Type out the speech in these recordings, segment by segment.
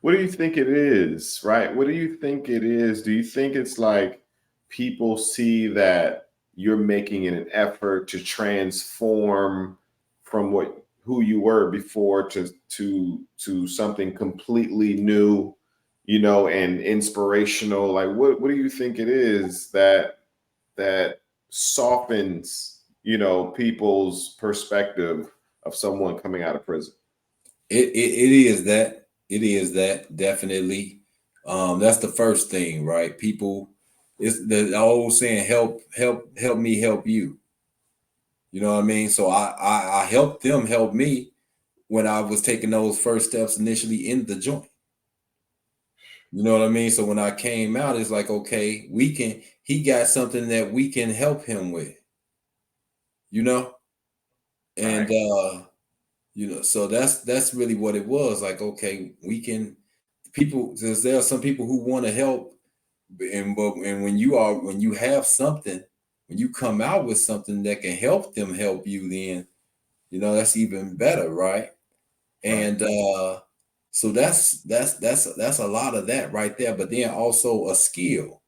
What do you think it is, right? What do you think it is? Do you think it's like people see that you're making an effort to transform from who you were before to something completely new, and inspirational? Like what do you think it is that softens, people's perspective of someone coming out of prison? It is that. It is that, definitely. That's the first thing, right? People, it's the old saying, help me help you. You know what I mean? So I helped them help me when I was taking those first steps initially in the joint. You know what I mean? So when I came out, it's like, okay, he got something that we can help him with, you know? And Right. so that's really what it was. Like, okay, we can people, there are some people who want to help, and when you have something, when you come out with something that can help them help you, then that's even better, right? Right. And so that's a lot of that right there. But then also a skill,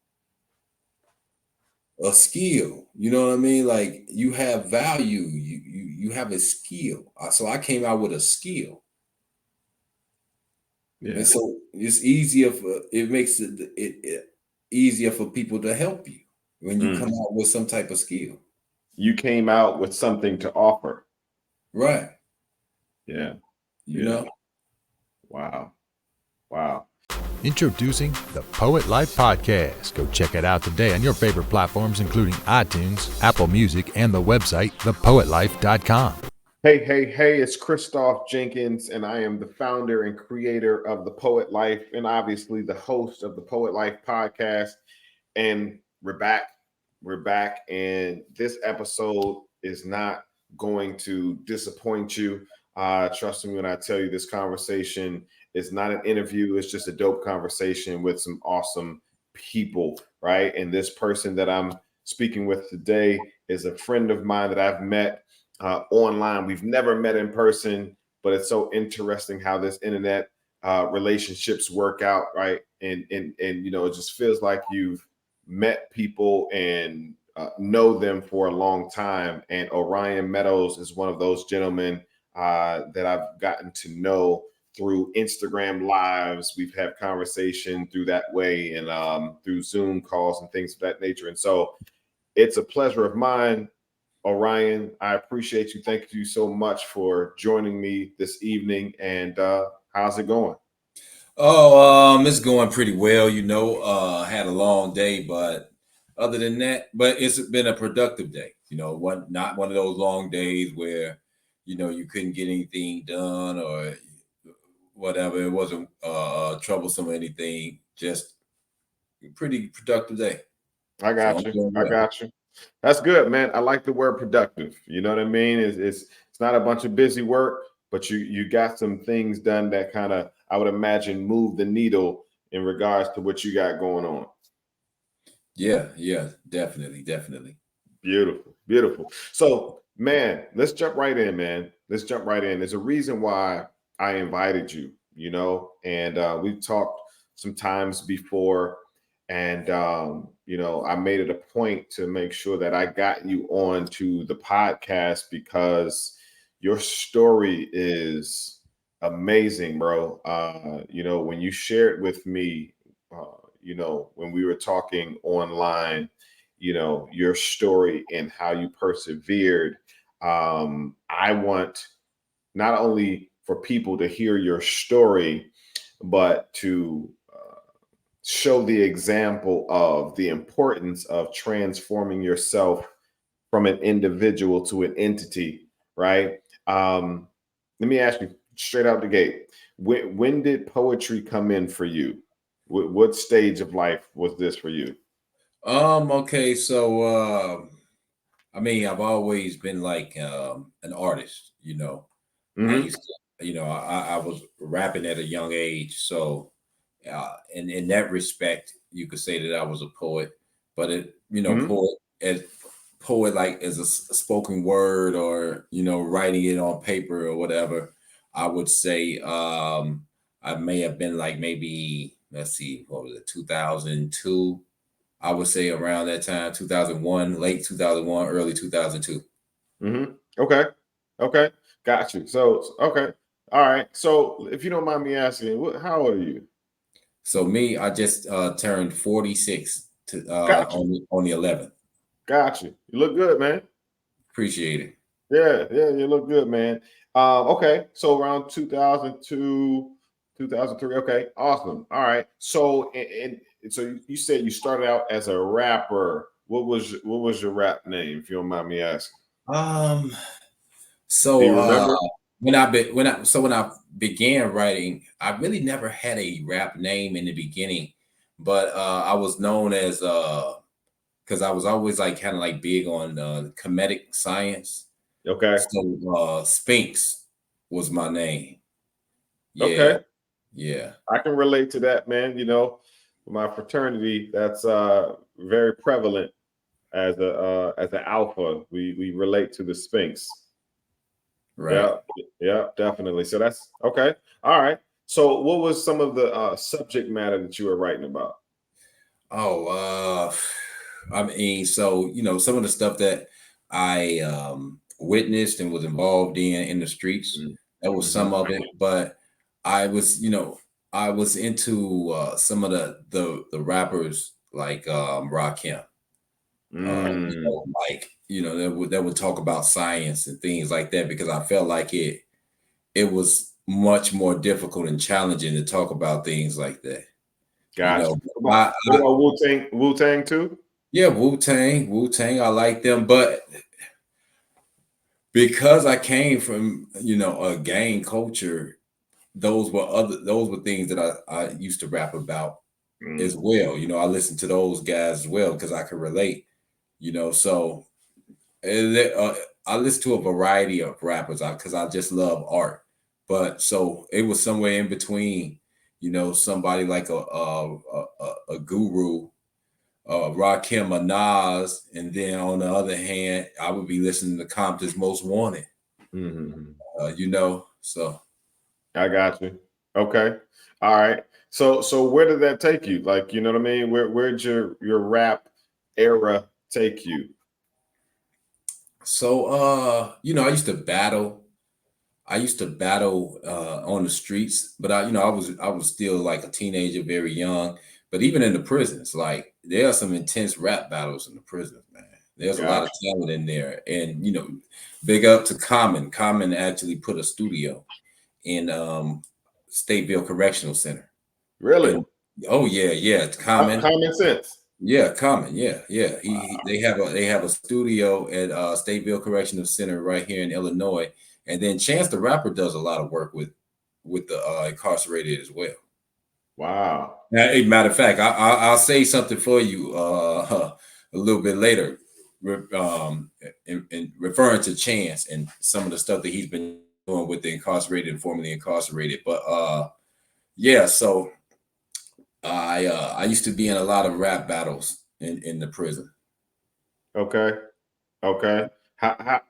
you know what I mean? Like, you have value, you have a skill. So I came out with a skill. And Yeah. so it's easier for it makes it easier for people to help you when you come Mm. out with some type of skill. You came out with something to offer. Right. Yeah. You Yeah. know? Wow. Wow. Introducing the Poet Life Podcast. Go check it out today on your favorite platforms, including iTunes, Apple Music, and the website, thepoetlife.com. Hey, hey, hey, it's Christoph Jenkins, and I am the founder and creator of The Poet Life, and obviously the host of the Poet Life podcast. And we're back. We're back. And this episode is not going to disappoint you. Trust me when I tell you this conversation is not an interview. It's just a dope conversation with some awesome people, right? And this person that I'm speaking with today is a friend of mine that I've met online. We've never met in person, but it's so interesting how this internet relationships work out, right? And it just feels like you've met people and know them for a long time. And Orion Meadows is one of those gentlemen that I've gotten to know through Instagram lives. We've had conversation through that way, and through Zoom calls and things of that nature. And so it's a pleasure of mine, Orion. I appreciate you. Thank you so much for joining me this evening. And how's it going? Oh, it's going pretty well, had a long day, but other than that, but it's been a productive day. Not one of those long days where, you couldn't get anything done or whatever. It wasn't troublesome or anything. Just a pretty productive day. I So got I'm you. doing I well. got you. That's good, man. I like the word productive. You know what I mean? It's not a bunch of busy work, but you got some things done that kind of, I would imagine, move the needle in regards to what you got going on. Yeah, definitely, definitely. Beautiful, beautiful. So, man, let's jump right in, man. Let's jump right in. There's a reason why I invited you, and we've talked sometimes before, and I made it a point to make sure that I got you on to the podcast because your story is amazing, bro. When you shared with me, when we were talking online, your story and how you persevered. I want not only for people to hear your story, but to show the example of the importance of transforming yourself from an individual to an entity, right? um, Let me ask you straight out the gate, when did poetry come in for you? What stage of life was this for you? Okay, so I mean, I've always been like an artist, I Hmm. used to, I was rapping at a young age. So, in that respect, you could say that I was a poet, but Hmm. poet like as a spoken word or, writing it on paper or whatever. I would say, I may have been like maybe, let's see, what was it, 2002? I would say around that time, 2001, late 2001, early 2002. Okay. Okay. Got you. So, okay. All right. So, if you don't mind me asking, how old are you? So me, I just turned 46 to Got you. on the 11th. Got you. You look good, man. Appreciate it. Yeah. Yeah. You look good, man. Okay. So, around 2002, 2003. Okay. Awesome. All right. So, and so you said you started out as a rapper. What was your rap name, if you don't mind me asking? Um, Do so you remember? when I began writing, I really never had a rap name in the beginning, but I was known as because I was always like kind of like big on comedic science. Okay. So Spinks was my name. Yeah, Okay. yeah, I can relate to that, man. My fraternity, that's very prevalent as an alpha. We relate to the Sphinx. right. Yeah, yeah, definitely. So that's okay. All right. So what was some of the subject matter that you were writing about? Oh, I mean, so some of the stuff that I witnessed and was involved in the streets, that was Mm-hmm. some of it. But I was, I was into some of the rappers like Rakim. Mm, Like that would talk about science and things like that because I felt like it was much more difficult and challenging to talk about things like that. You gotcha. know, What about Wu Tang? Wu Tang too? Yeah, Wu Tang, I like them, but because I came from a gang culture, those were things that I used to rap about as Mm, well. I listened to those guys as well because I could relate. So and I listen to a variety of rappers because I just love art. But so it was somewhere in between. Somebody like a guru, Rakim or Nas, and then on the other hand, I would be listening to Compton's Most Wanted. mhm. So I got you. Okay. All right. So where did that take you? Like, you know what I mean? Where'd your rap era take you? I used to battle. I used to battle on the streets, but I was still like a teenager, very young. But even in the prisons, like there are some intense rap battles in the prisons, man. There's a lot of Gotcha. talent in there, and big up to Common. Common actually put a studio in Stateville Correctional Center. Really? And oh yeah, yeah, it's Common. Common sense. Yeah, Common. Yeah, yeah. They have a studio at Stateville Correctional Center right here in Illinois, and then Chance the Rapper does a lot of work with the incarcerated as well. Wow. Now, a matter of fact, I'll say something for you a little bit later, in referring to Chance and some of the stuff that he's been doing with the incarcerated and formerly incarcerated. But yeah, so I used to be in a lot of rap battles in the prison. Okay. Okay. How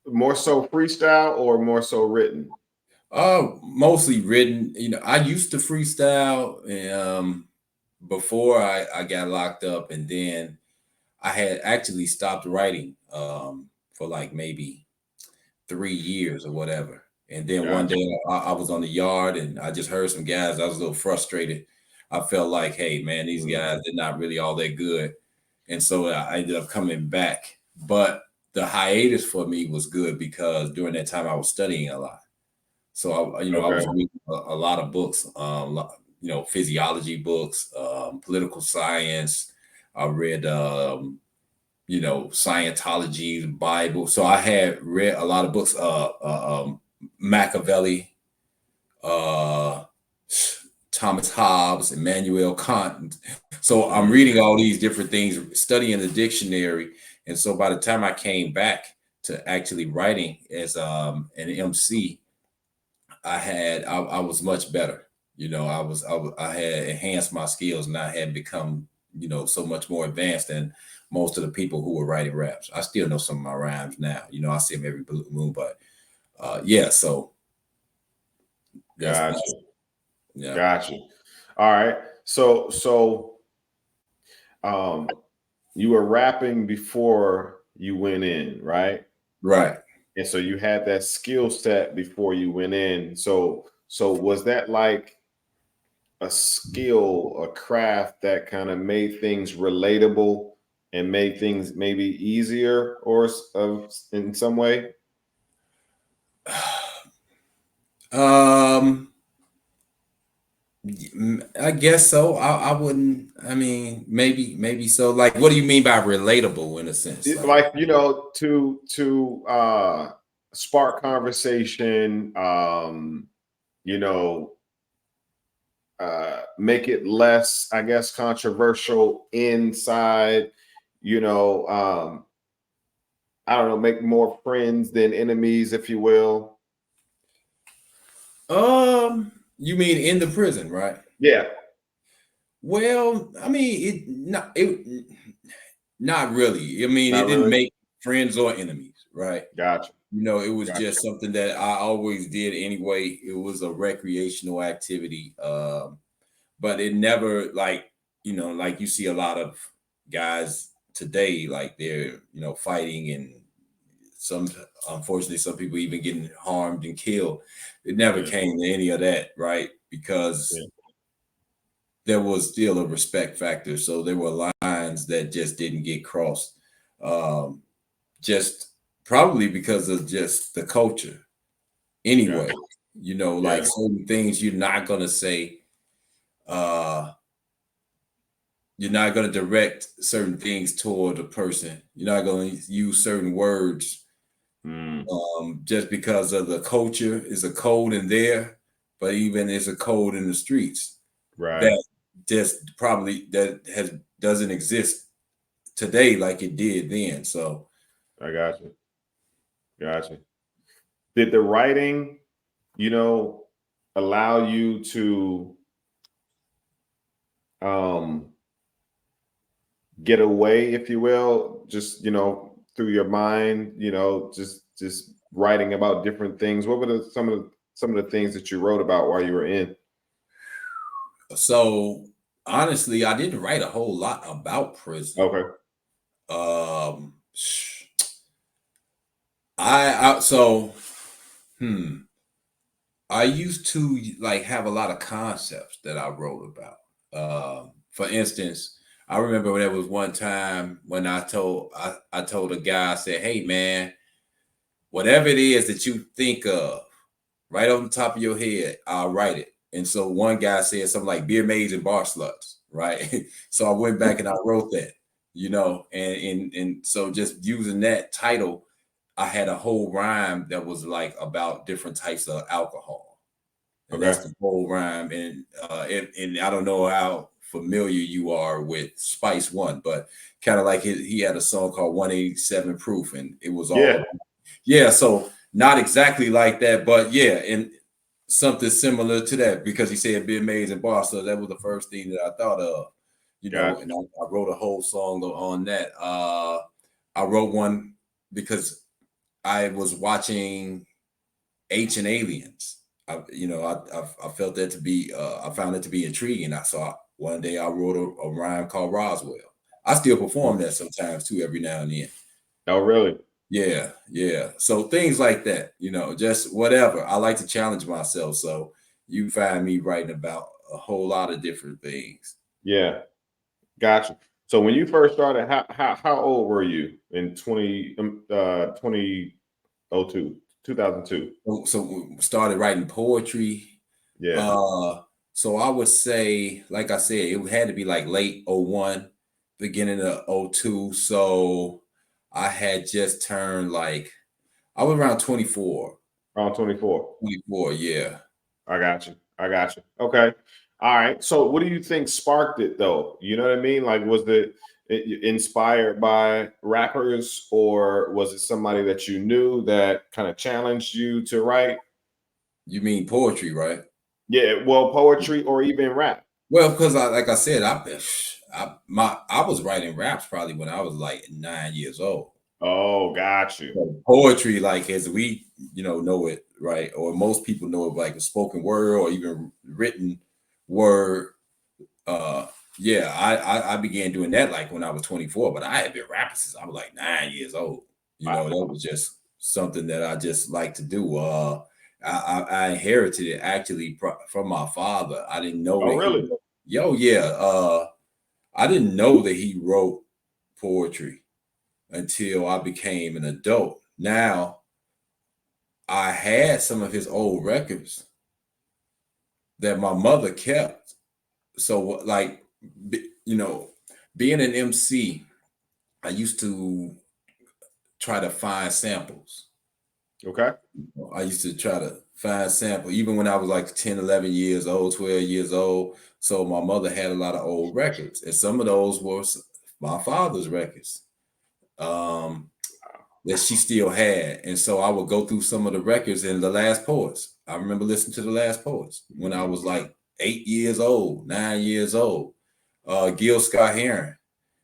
more so freestyle or more so written? Mostly written. I used to freestyle before I got locked up, and then I had actually stopped writing for like maybe 3 years or whatever. And then one Gotcha. day I was on the yard and I just heard some guys. I was a little frustrated. I felt like, hey man, these Mhm. guys, they're not really all that good. And so I ended up coming back. But the hiatus for me was good because during that time I was studying a lot. So I was Okay. reading a lot of books, physiology books, political science. I read Scientology, the Bible. So I had read a lot of books, Machiavelli, uh, Thomas Hobbes, Immanuel Kant. So I'm Mhm. reading all these different things, studying the dictionary. And so by the time I came back to actually writing as an MC, I was much better. I had enhanced my skills and I had become, so much more advanced than most of the people who were writing raps. I still know some of my rhymes now. I see them every blue moon, but yeah, so that's Gotcha. Yeah. Got you. All right. So you were rapping before you went in, right? Right. And so you had that skill set before you went in. So was that like a skill, a craft that kind of made things relatable and made things maybe easier or in some way? Um, I guess so. I wouldn't. I mean, maybe so. Like, what do you mean by relatable in a sense? Like, Like, to spark conversation, you know, make it less, I guess, controversial inside, you know, I don't know, make more friends than enemies, if you will. you mean in the prison, right? Yeah. Well, I mean, not really. I mean, it Not didn't really. make friends or enemies, right? Gotcha. It was Gotcha. just something that I always did anyway. It was a recreational activity. But it never like, like you see a lot of guys today, like they're, fighting, and some, unfortunately, some people even getting harmed and killed. It never Yeah. came to any of that, right? Because Yeah. there was still a respect factor. So there were lines that just didn't get crossed. Um, just probably because of just the culture. Anyway, Gotcha. like Yeah. certain things you're not gonna say. You're not gonna direct certain things toward a person. You're not gonna use certain words, Mm, just because of the culture is a code in there, but even it's a code in the streets right. that just probably that has doesn't exist today like it did then. So I got you. Gotcha. Did the writing, you know, allow you to um get away, if you will, just, through your mind, just writing about different things? What were some of the things that you wrote about while you were in? so honestly, I didn't write a whole lot about prison. Okay. Um I so hmm I used to like have a lot of concepts that I wrote about. For instance, I remember when there was one time when I told a guy, I said, "Hey man, whatever it is that you think of, right on the top of your head, I'll write it." And so one guy said something like beer maids and bar sluts, right? So I went back and I wrote that, and so just using that title, I had a whole rhyme that was like about different types of alcohol, and that's Okay. the whole rhyme. And I don't know how familiar you are with Spice One, but kind of like he had a song called 187 Proof, and it was all Yeah. about, yeah. So not exactly like that, but yeah, and something similar to that, because he said beer maids and bar, so that was the first thing that I thought of, Gotcha. and I wrote a whole song on that. I wrote one because I was watching Ancient Aliens. I felt that to be I found it to be intriguing. I saw one day I wrote a rhyme called Roswell. I still perform that sometimes too, every now and then. Oh, really? Yeah, yeah. So things like that, just whatever. I like to challenge myself. So you find me writing about a whole lot of different things. Yeah. Gotcha. So when you first started, how old were you in 2002, 2002? So we started writing poetry. Yeah. Uh, so I would say, like I said, it had to be like late '01, beginning of '02. So I had just turned like, I was around 24. Around 24. 24, yeah. I got you. I got you. Okay. All right. So what do you think sparked it though? You know what I mean? Like, was it inspired by rappers, or was it somebody that you knew that kind of challenged you to write? You mean poetry, right? Yeah, well, poetry or even rap. Well, because like I said, I was writing raps probably when I was like 9 years old. Oh, got you. So poetry, like as we, know it, right? Or most people know it, like a spoken word or even written word. Uh, yeah, I began doing that like when I was 24, but I had been rapping since I was like 9 years old. Wow. That was just something that I just like to do. I inherited it actually from my father. I didn't know Oh, that really? I didn't know that he wrote poetry until I became an adult. Now, I had some of his old records that my mother kept. So, like, being an MC, I used to try to find samples. Okay. I used to try to find sample, even when I was like 10, 11 years old, 12 years old. So my mother had a lot of old records, and some of those were my father's records. That she still had. And so I would go through some of the records in The Last Poets. I remember listening to The Last Poets when I was like 8 years old, 9 years old. Gil Scott Heron.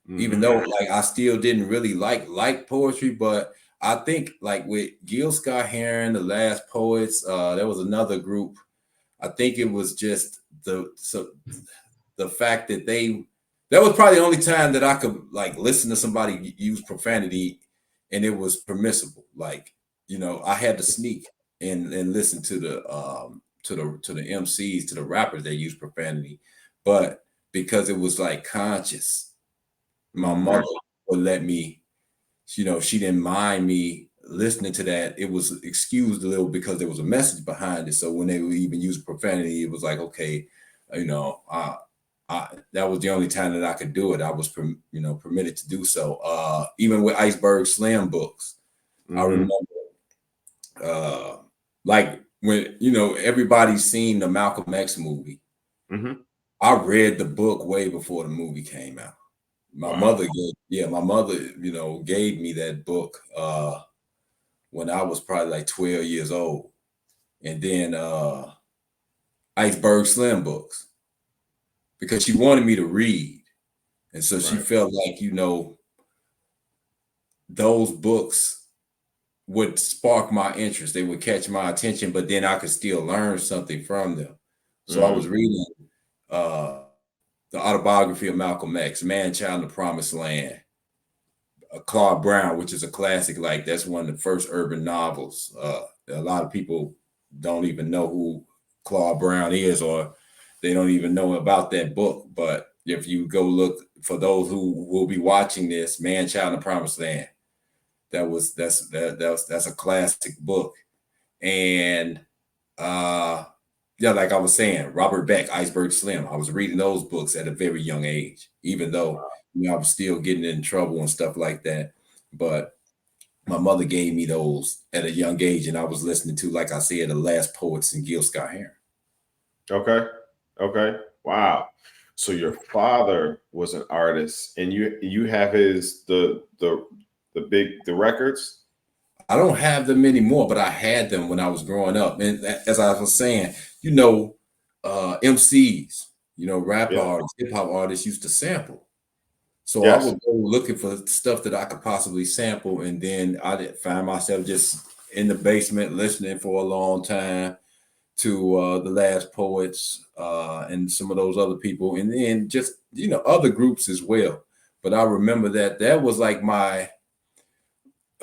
Even though like I still didn't really like poetry, but I think like with Gil Scott Heron, The Last Poets, there was another group. I think it was just the fact that that was probably the only time that I could like listen to somebody use profanity and it was permissible. Like, I had to sneak and listen to the MCs, to the rappers that use profanity. But because it was like conscious, my mother would let me, she didn't mind me listening to that. It was excused a little because there was a message behind it. So when they would even use profanity, it was like, okay, that was the only time that I could do it. I was, permitted to do so. Even with Iceberg Slim books, I remember, like when everybody's seen the Malcolm X movie. I read the book way before the movie came out. My mother gave me that book when I was probably like 12 years old, and then Iceberg Slim books because she wanted me to read. And so she felt like, those books would spark my interest. They would catch my attention, but then I could still learn something from them. So I was reading the autobiography of Malcolm X, Man, Child in the Promised Land, Claude Brown, which is a classic. Like that's one of the first urban novels. A lot of people don't even know who Claude Brown is, or they don't even know about that book. But if you go look, for those who will be watching this, Man, Child in the Promised Land, that's a classic book. And like I was saying, Robert Beck, Iceberg Slim. I was reading those books at a very young age, even though I was still getting in trouble and stuff like that. But my mother gave me those at a young age, and I was listening to, like I said, The Last Poets and Gil Scott Heron. Okay. Wow. So your father was an artist, and you have the records. I don't have them anymore, but I had them when I was growing up. And as I was saying, MCs, rap artists, hip hop artists used to sample. So I would go looking for stuff that I could possibly sample, and then I find myself just in the basement listening for a long time to The Last Poets and some of those other people, and then just other groups as well. But I remember that was like my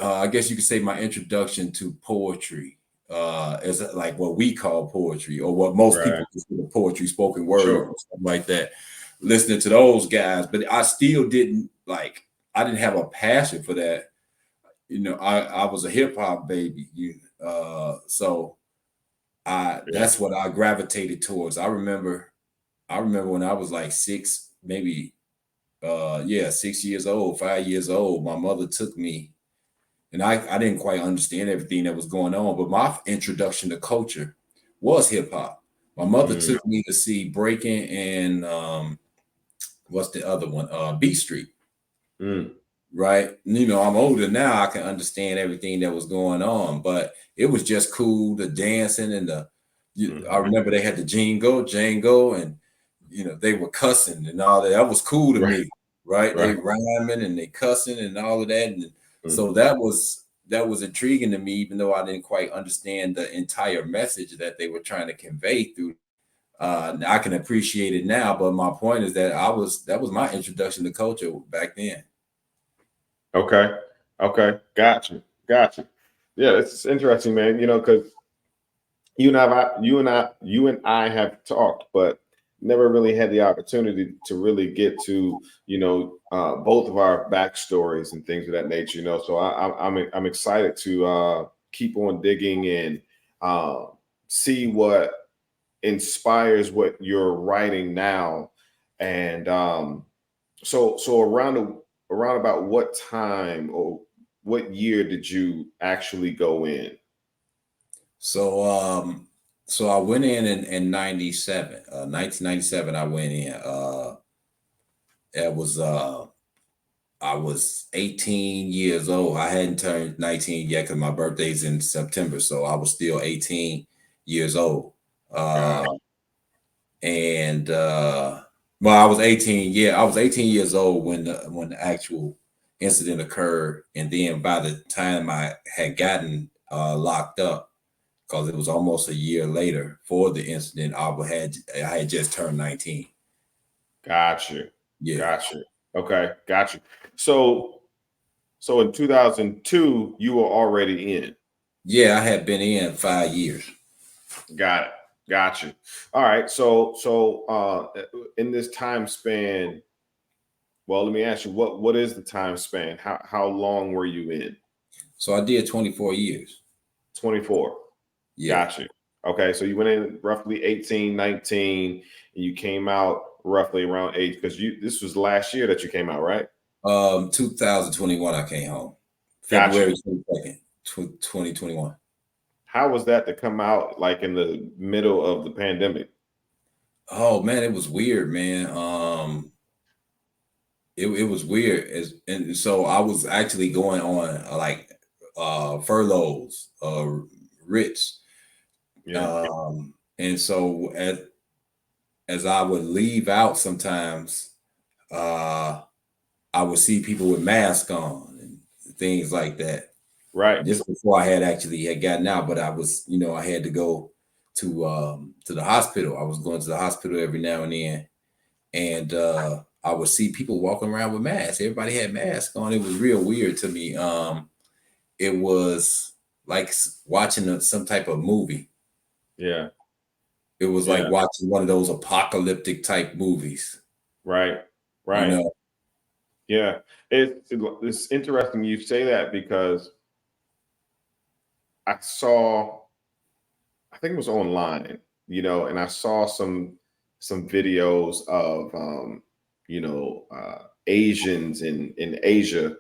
I guess you could say my introduction to poetry, as like what we call poetry, or what most people consider poetry, spoken word, or something like that. Listening to those guys, but I still didn't I didn't have a passion for that. I was a hip hop baby, so that's what I gravitated towards. I remember when I was like 6, maybe 6 years old, 5 years old, my mother took me. And I didn't quite understand everything that was going on, but my introduction to culture was hip hop. My mother took me to see breaking and what's the other one? Beat Street. Right. I'm older now. I can understand everything that was going on, but it was just cool, the dancing and I remember they had the Django, and they were cussing and all that. That was cool to me, right? They rhyming and they cussing and all of that. And So that was intriguing to me, even though I didn't quite understand the entire message that they were trying to convey through. I can appreciate it now, but my point is that that was my introduction to culture back then. Okay. Okay. Gotcha. Yeah, it's interesting, man. Because you and I have talked, but never really had the opportunity to really get to both of our backstories and things of that nature. So I'm excited to keep on digging and uh, see what inspires what you're writing now. And so around about what time or what year did you actually go in? So so I went in 97, 1997. I went in. It was I was 18 years old. I hadn't turned 19 yet because my birthday's in September, so I was still 18 years old. Got Uh, and well, I was 18. Yeah, I was 18 years old when the actual incident occurred, and then by the time I had gotten locked up, because it was almost a year later for the incident, I had just turned 19. Got you. Yeah, Got you. Okay, got you. So in 2002, you were already in. yeah, I had been in 5 years. Got it. Got you. All right. So in this time span, well, let me ask you, what is the time span? How long were you in? So I did 24 years. 24. Yeah. Got you. Okay, so you went in roughly 18, 19, and you came out roughly around age, because this was last year that you came out, right? 2021, I came home. Got you. February 22nd, 2021. How was that to come out like in the middle of the pandemic? Oh man, it was weird, man. It was weird, and so I was actually going on furloughs, writs, Yeah. and so as I would leave out sometimes, uh, I would see people with masks on and things like that. Right. Just before I had gotten out, but I was, I had to go to the hospital. I was going to the hospital every now and then, and I would see people walking around with masks. Everybody had masks on. It was real weird to me. It was like watching some type of movie. Yeah. It was like Yeah. watching one of those apocalyptic type movies. Right. You Right. know, Yeah. It's interesting you say that, because I saw, I think it was online, and I saw some videos of Asians in Asia.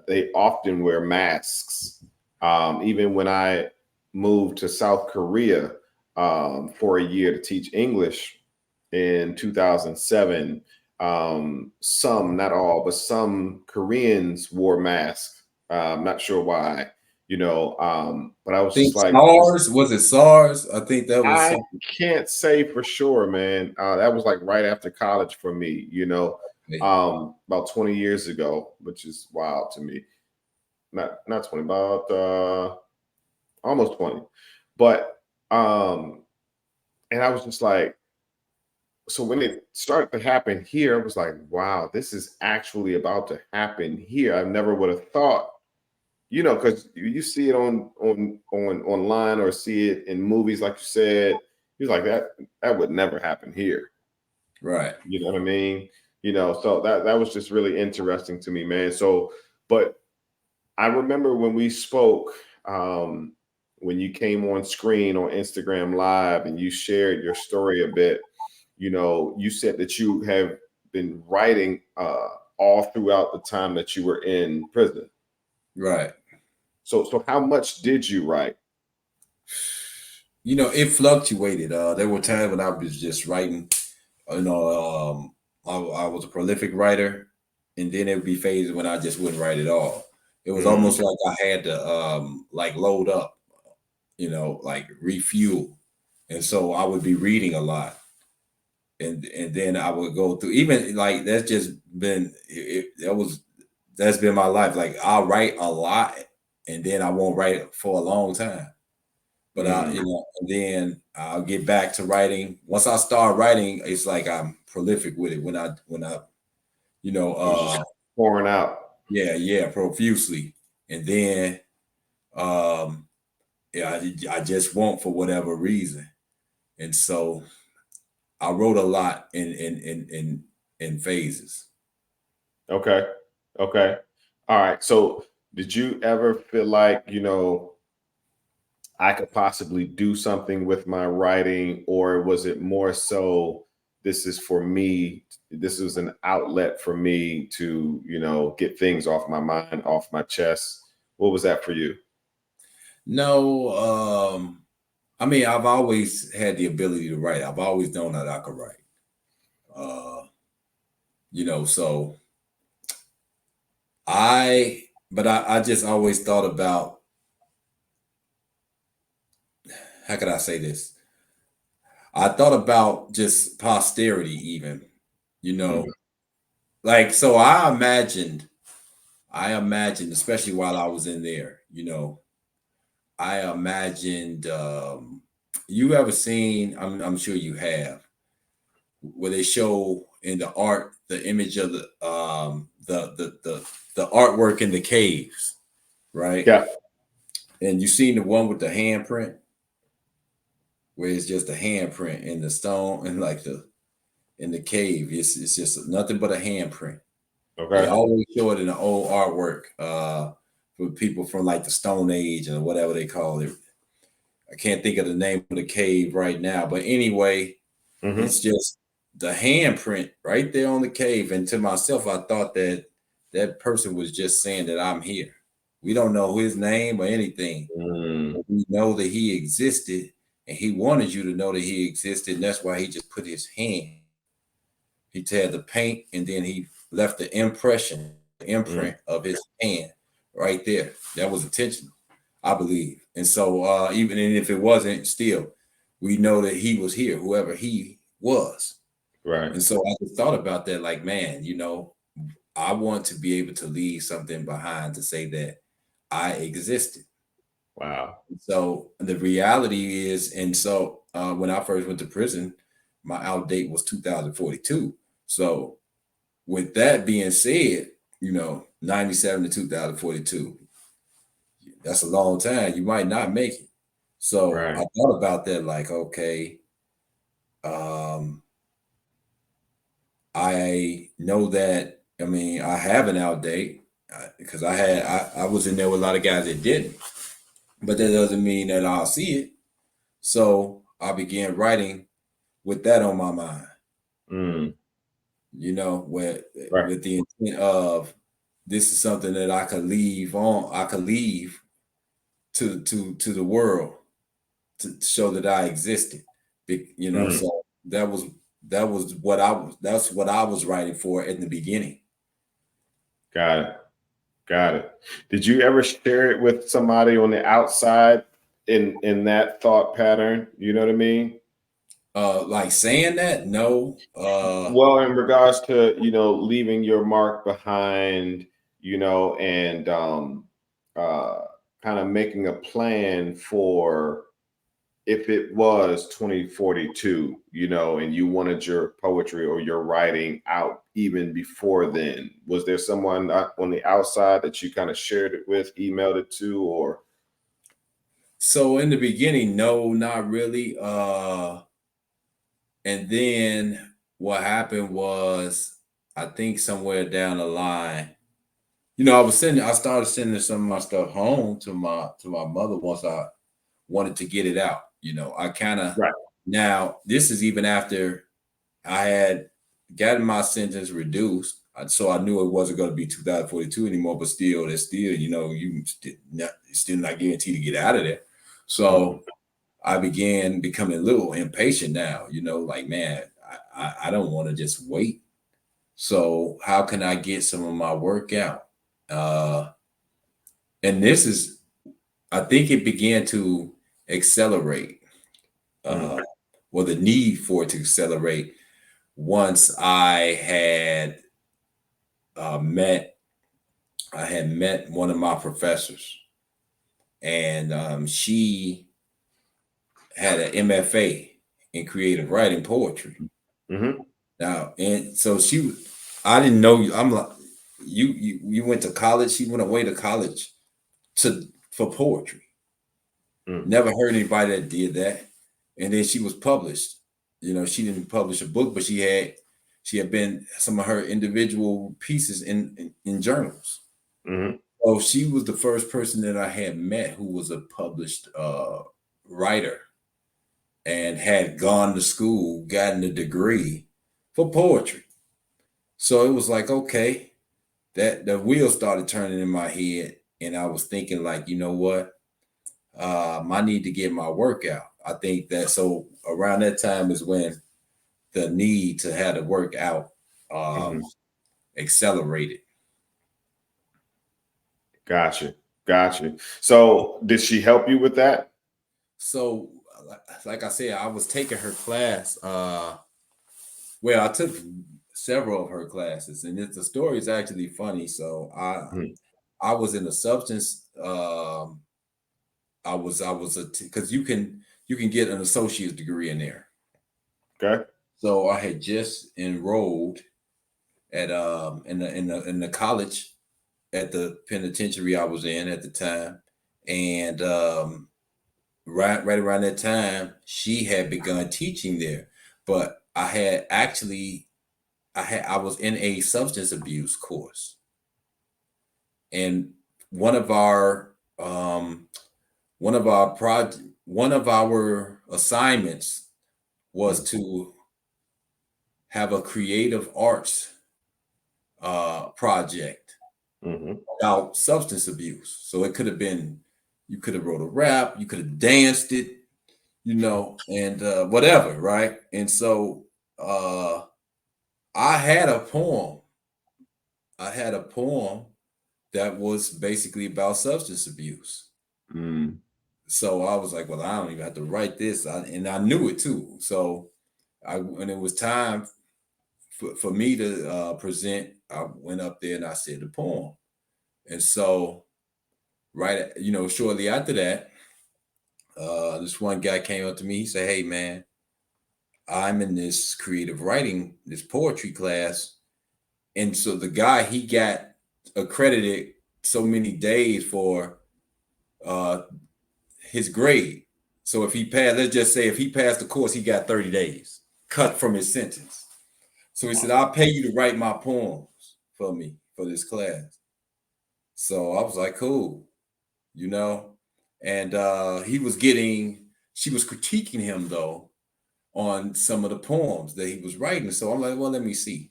They often wear masks. Even when I moved to South Korea for a year to teach English in 2007, some, not all, but some Koreans wore masks. I'm not sure why, but I I was think just like, SARS, was it SARS? I think that was I something. can't say for sure, man. That was like right after college for me, about 20 years ago, which is wild to me. Not 20, about almost 20. But and I was just like, so when it started to happen here, I was like, wow, this is actually about to happen here. I never would have thought, because you see it on online or see it in movies, like you said. He's like, that would never happen here. Right. You know what I mean? So that was just really interesting to me, man. So, but I remember when we spoke, when you came on screen on Instagram Live and you shared your story a bit. You said that you have been writing all throughout the time that you were in prison. Right. So how much did you write? It fluctuated. There were times when I was just writing. I was a prolific writer, and then there would be phases when I just wouldn't write at all. It was Mm, almost like I had to like load up, like refuel, and so I would be reading a lot, and then I would go through, even like that's just been that was that's been my life. Like I'll write a lot and then I won't write for a long time. But and then I'll get back to writing. Once I start writing, it's like I'm prolific with it when I just pouring out. yeah, profusely. And then yeah, I just won't for whatever reason. And so I wrote a lot in phases. Okay. Okay. All right. So did you ever feel like, I could possibly do something with my writing, or was it more so this is for me, this is an outlet for me to, get things off my mind, off my chest? What was that for you? No, I mean, I've always had the ability to write. I've always known that I could write. So I just always thought about, how could I say this? I thought about just posterity, even, Mhm. like, so I imagined, especially while I was in there, I imagined, you ever seen, I'm sure you have, where they show in the art the image of the artwork in the caves, right? Yeah. And you seen the one with the handprint, where it's just a handprint in the stone and like in the cave. It's just nothing but a handprint. They Okay. always show it in the old artwork for people from like the Stone Age or whatever they call it. I can't think of the name of the cave right now, but anyway, Hmm. it's just the handprint right there on the cave. And to myself, I thought that that person was just saying that I'm here. We don't know his name or anything, Mm. but we know that he existed, and he wanted you to know that he existed. And that's why he just put his hand. He had the paint, and then he left the Mm. imprint of his hand right there. That was intentional, I believe. And so, even if it wasn't, still, we know that he was here, whoever he was. Right. And so I just thought about that, like, man, I want to be able to leave something behind to say that I existed. Wow. So the reality is, and so when I first went to prison, my out date was 2042. So with that being said, 97 to 2042, that's a long time. You might not make it. So Right. I thought about that, like, okay, um, I know that, I mean, I have an out date because I was in there with a lot of guys that didn't, but that doesn't mean that I'll see it. So I began writing with that on my mind, Mm. with Right. the intent of, this is something that I could leave to the world to show that I existed. Mm. So that's what I was writing for in the beginning. Got it. Got it. Did you ever share it with somebody on the outside in that thought pattern? You know what I mean? Like saying that, no. Well, in regards to, leaving your mark behind, and uh kind of making a plan for if it was 2042, and you wanted your poetry or your writing out even before then, was there someone on the outside that you kind of shared it with, emailed it to, or? So in the beginning, no, not really. And then what happened was, I think somewhere down the line, I started sending some of my stuff home to my mother once I wanted to get it out. I kind of, Right. now this is even after I had gotten my sentence reduced. So I knew it wasn't going to be 2042 anymore, but still, still not guaranteed to get out of there. Mhm. So I began becoming a little impatient now, like, man, I don't want to just wait. So how can I get some of my work out? And this is, I think it began to accelerate, Mhm. uh, well, the need for it to accelerate once I had met I had met one of my professors, and she had an MFA in creative writing poetry. Mm-hmm. Now, and so I didn't know you. I'm like, you went to college. She went away to college for poetry. Mm. Never heard anybody that did that. And then she was published. She didn't publish a book, but she had been some of her individual pieces in journals. Mm-hmm. So she was the first person that I had met who was a published writer and had gone to school, gotten a degree for poetry. So it was like, okay, that the wheel started turning in my head, and I was thinking, like, you know what? I need to get my work out. I think that so around that time is when the need to have the work out Mm-hmm. accelerated. Gotcha. So did she help you with that? So, like I said, I was taking her class. Well, I took several of her classes, and the story is actually funny. So Mm. I was in a substance. Because you can get an associate's degree in there. Okay. So I had just enrolled at in the college at the penitentiary I was in at the time, and right around that time she had begun teaching there. But I was in a substance abuse course, and one of our one of our one of our assignments was to have a creative arts project Mm-hmm. about substance abuse. So it could have been, you could have wrote a rap, you could have danced it, and whatever, right? And so I had a poem. I had a poem that was basically about substance abuse. Mm. So I was like, well, I don't even have to write this, and I knew it too. So when it was time for me to present, I went up there and I said the poem. And so, shortly after that, this one guy came up to me. He said, "Hey, man, I'm in this creative writing, this poetry class." And so the guy, he got accredited so many days for uh, his grade. So if he passed, let's just say if he passed the course, he got 30 days cut from his sentence. So he said, "I'll pay you to write my poems for me for this class." So I was like, cool, you know. And she was critiquing him though on some of the poems that he was writing. So I'm like, well, let me see.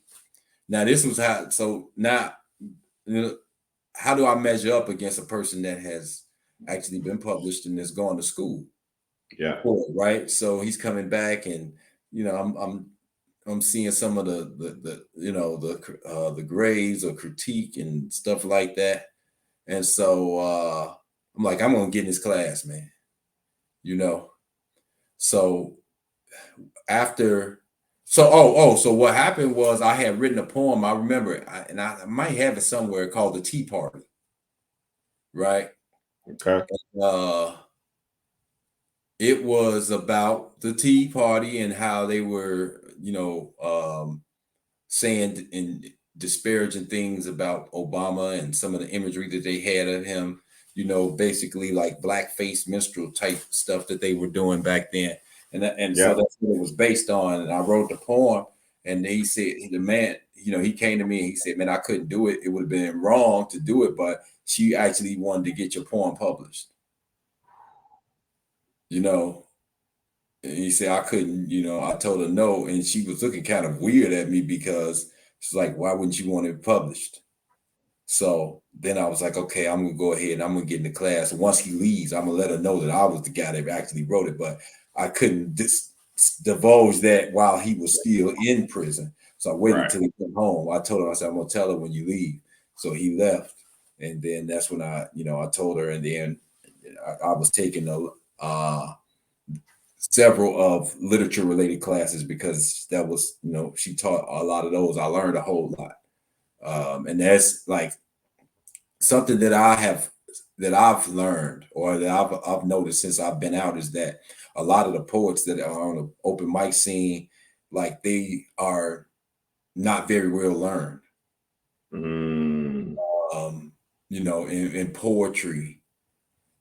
Now this was how. So now, how do I measure up against a person that has actually been published and has gone to school? Yeah. Right. So he's coming back, and I'm seeing some of the grades or critique and stuff like that. And so I'm like, I'm gonna get in this class, man. So after, so what happened was I had written a poem. I remember it, and I might have it somewhere called "The Tea Party," right? Okay. Uh, it was about the Tea Party and how they were, saying and disparaging things about Obama and some of the imagery that they had of him, basically like blackface minstrel type stuff that they were doing back then. So Yeah. that's what it was based on. And I wrote the poem, and he said, the man, he came to me and he said, "Man, I couldn't do it. It would have been wrong to do it, but she actually wanted to get your poem published." And he said, "I couldn't, I told her no." And she was looking kind of weird at me because she's like, "Why wouldn't you want it published?" So then I was like, okay, I'm gonna go ahead and I'm gonna get in the class. Once he leaves, I'm gonna let her know that I was the guy that actually wrote it, but I couldn't divulge that while he was still in prison. So I waited Right. until he came home. I told him, I said, "I'm gonna tell her when you leave." So he left, and then that's when I told her, and then I was taking several of literature related classes because that was, she taught a lot of those. I learned a whole lot. And that's like something that I've learned or that I've noticed since I've been out is that a lot of the poets that are on the open mic scene, like they are not very well learned. Mm. In poetry,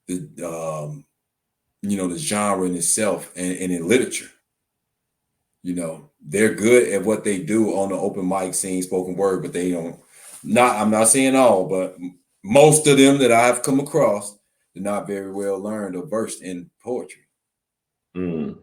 the the genre in itself, and in literature. They're good at what they do on the open mic scene, spoken word, but they don't. I'm not saying all, but most of them that I've come across, they're not very well learned or versed in poetry. Mm.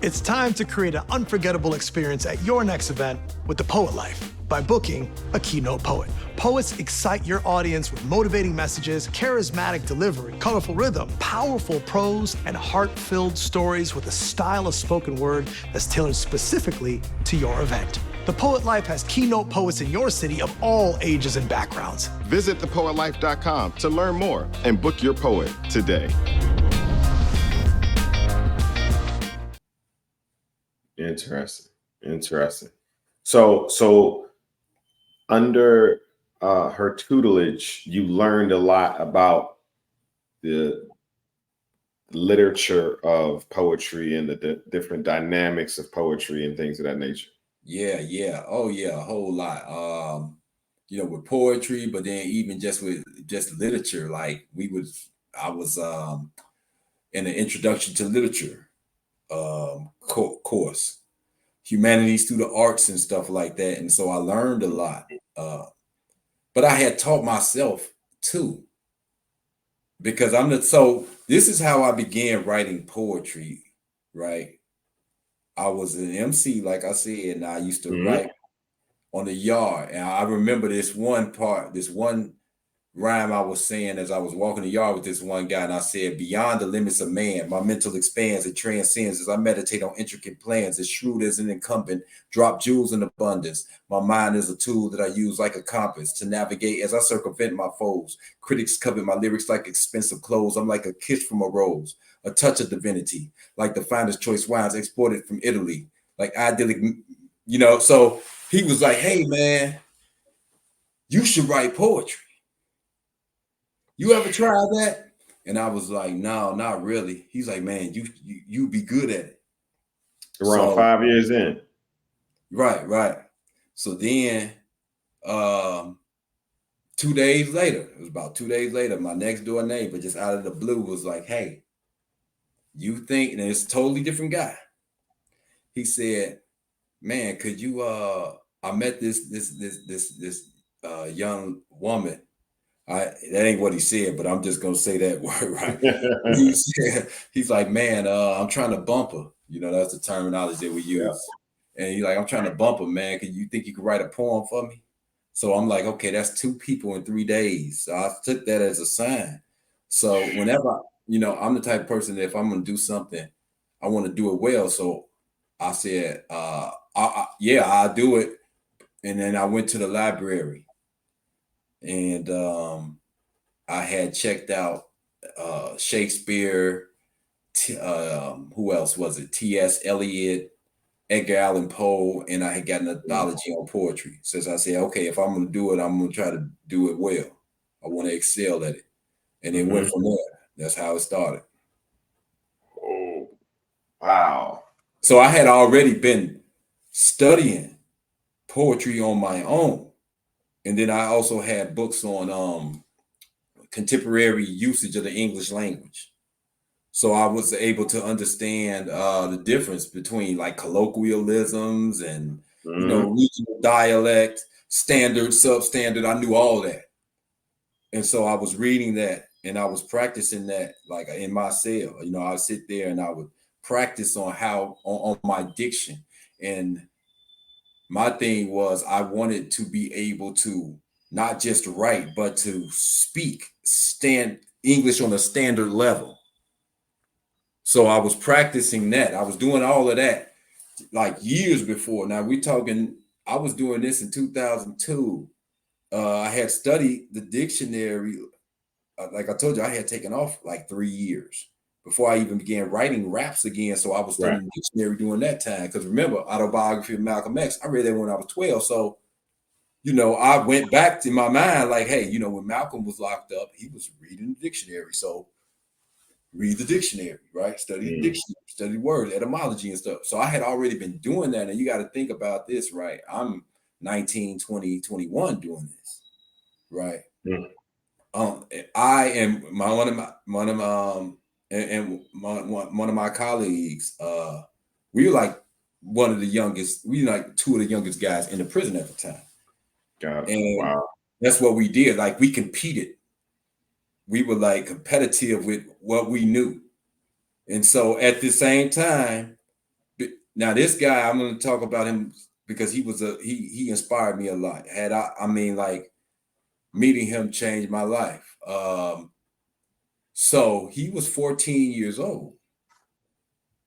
It's time to create an unforgettable experience at your next event with the Poet Life by booking a keynote poet. Poets excite your audience with motivating messages, charismatic delivery, colorful rhythm, powerful prose, and heart-filled stories with a style of spoken word that's tailored specifically to your event. The Poet Life has keynote poets in your city of all ages and backgrounds. Visit thepoetlife.com to learn more and book your poet today. Interesting. So under her tutelage, you learned a lot about the literature of poetry and the different dynamics of poetry and things of that nature. Yeah. Oh yeah, a whole lot. With poetry, but then even just with literature, like I was in an introduction to literature course, humanities through the arts and stuff like that. And so I learned a lot. But I had taught myself too. Because this is how I began writing poetry, right? I was an MC, like I said, and I used to write on the yard. And I remember this one rhyme I was saying as I was walking the yard with this one guy, and I said, beyond the limits of man, my mental expands, it transcends as I meditate on intricate plans, as shrewd as an incumbent, drop jewels in abundance. My mind is a tool that I use like a compass to navigate as I circumvent my foes. Critics covet my lyrics like expensive clothes. I'm like a kiss from a rose, a touch of divinity, like the finest choice wines exported from Italy, like idyllic, so he was like, hey man, you should write poetry. You ever tried that? And I was like, no, not really. He's like, man, you be good at it. Around 5 years in. Right. So then 2 days later, it was about 2 days later, my next door neighbor just out of the blue was like, hey, you think, and it's a totally different guy. He said, man, could you I met this young woman. That ain't what he said, but I'm just gonna say that word, right? He's like, man, I'm trying to bump her. That's the terminology that we use. Yeah. And he's like, I'm trying to bump her, man. You think you could write a poem for me? So I'm like, okay, that's 2 people in 3 days. So I took that as a sign. So whenever, I'm the type of person that if I'm gonna do something, I want to do it well. So I said, I'll do it. And then I went to the library. And I had checked out Shakespeare. Who else was it? T.S. Eliot, Edgar Allan Poe, and I had gotten an anthology on poetry. So I said, okay, if I'm going to do it, I'm going to try to do it well. I want to excel at it. And it went from there. That's how it started. Oh, wow. So I had already been studying poetry on my own. And then I also had books on contemporary usage of the English language. So I was able to understand the difference between like colloquialisms and, regional dialect, standard, substandard. I knew all that. And so I was reading that and I was practicing that like in my cell. I would sit there and I would practice on on my diction. And my thing was I wanted to be able to not just write, but to speak English on a standard level. So I was practicing that. I was doing all of that like years before. Now I was doing this in 2002. I had studied the dictionary. Like I told you, I had taken off like 3 years before I even began writing raps again. So I was studying the dictionary during that time. Because remember, Autobiography of Malcolm X, I read that when I was 12. So, I went back to my mind like, hey, when Malcolm was locked up, he was reading the dictionary. So read the dictionary, right? Study the dictionary, study words, etymology and stuff. So I had already been doing that. And you got to think about this, right? I'm 19, 20, 21 doing this, right? I am one of my colleagues, we were like one of the youngest, we were like two of the youngest guys in the prison at the time. And that's what we did. Like we competed. We were like competitive with what we knew. And so at the same time, now this guy, I'm going to talk about him because he inspired me a lot. Meeting him changed my life. So he was 14 years old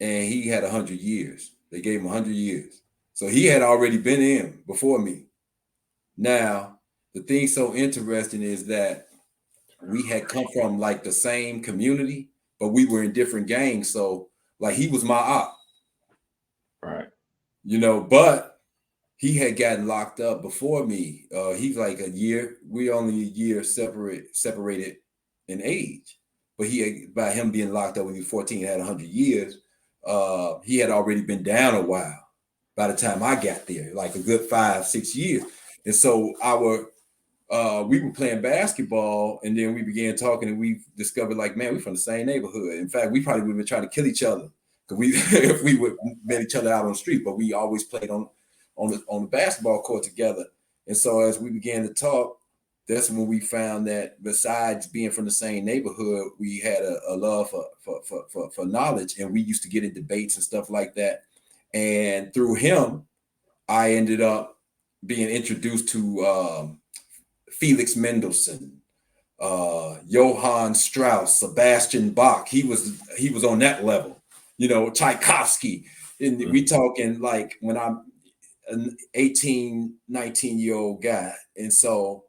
and he had 100 years. They gave him 100 years. So he had already been in before me. Now, the thing so interesting is that we had come from like the same community, but we were in different gangs. So like he was my op. Right. But he had gotten locked up before me. He's like a year. We only a year separated in age. But by him being locked up when he was 14, had 100 years. He had already been down a while by the time I got there, like a good 5-6 years. And so we were playing basketball, and then we began talking, and we discovered, like, man, we're from the same neighborhood. In fact, we probably would have been trying to kill each other if we would met each other out on the street. But we always played on the basketball court together. And so as we began to talk, that's when we found that besides being from the same neighborhood, we had a love for knowledge, and we used to get in debates and stuff like that. And through him, I ended up being introduced to Felix Mendelssohn, Johann Strauss, Sebastian Bach. He was on that level, Tchaikovsky. And we talking like when I'm an 18, 19-year-old guy. And so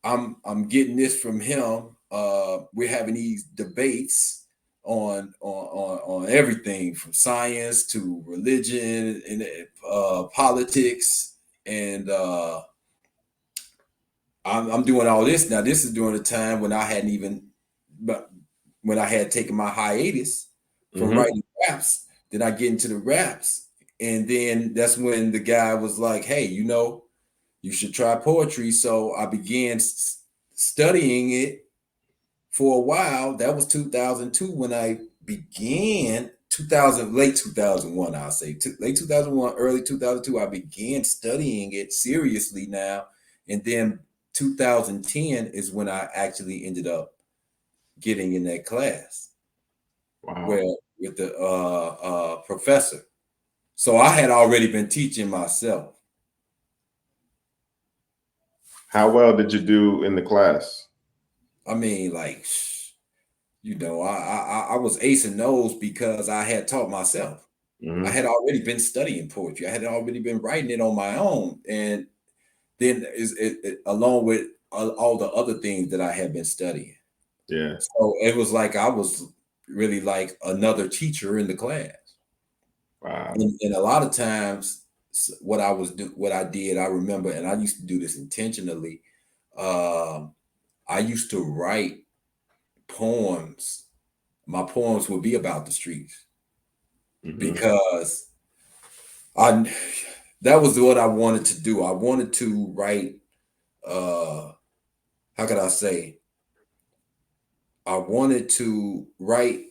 I'm getting this from him. We're having these debates on everything from science to religion and politics. And I'm doing all this. Now, this is during a time when I had taken my hiatus from writing raps. Then I get into the raps. And then that's when the guy was like, hey, you should try poetry. So I began studying it for a while. That was 2002 when I began. Late 2001, I'll say. Late 2001, early 2002, I began studying it seriously now. And then 2010 is when I actually ended up getting in that class. Wow. With the professor. So I had already been teaching myself. How well did you do in the class? I mean, like, I was acing those because I had taught myself. I had already been studying poetry. I had already been writing it on my own. And then along with all the other things that I had been studying. Yeah. So it was like I was really like another teacher in the class. Wow. And a lot of times what I did, I remember, and I used to do this intentionally. I used to write poems. My poems would be about the streets because that was what I wanted to do. I wanted to write, how could I say? I wanted to write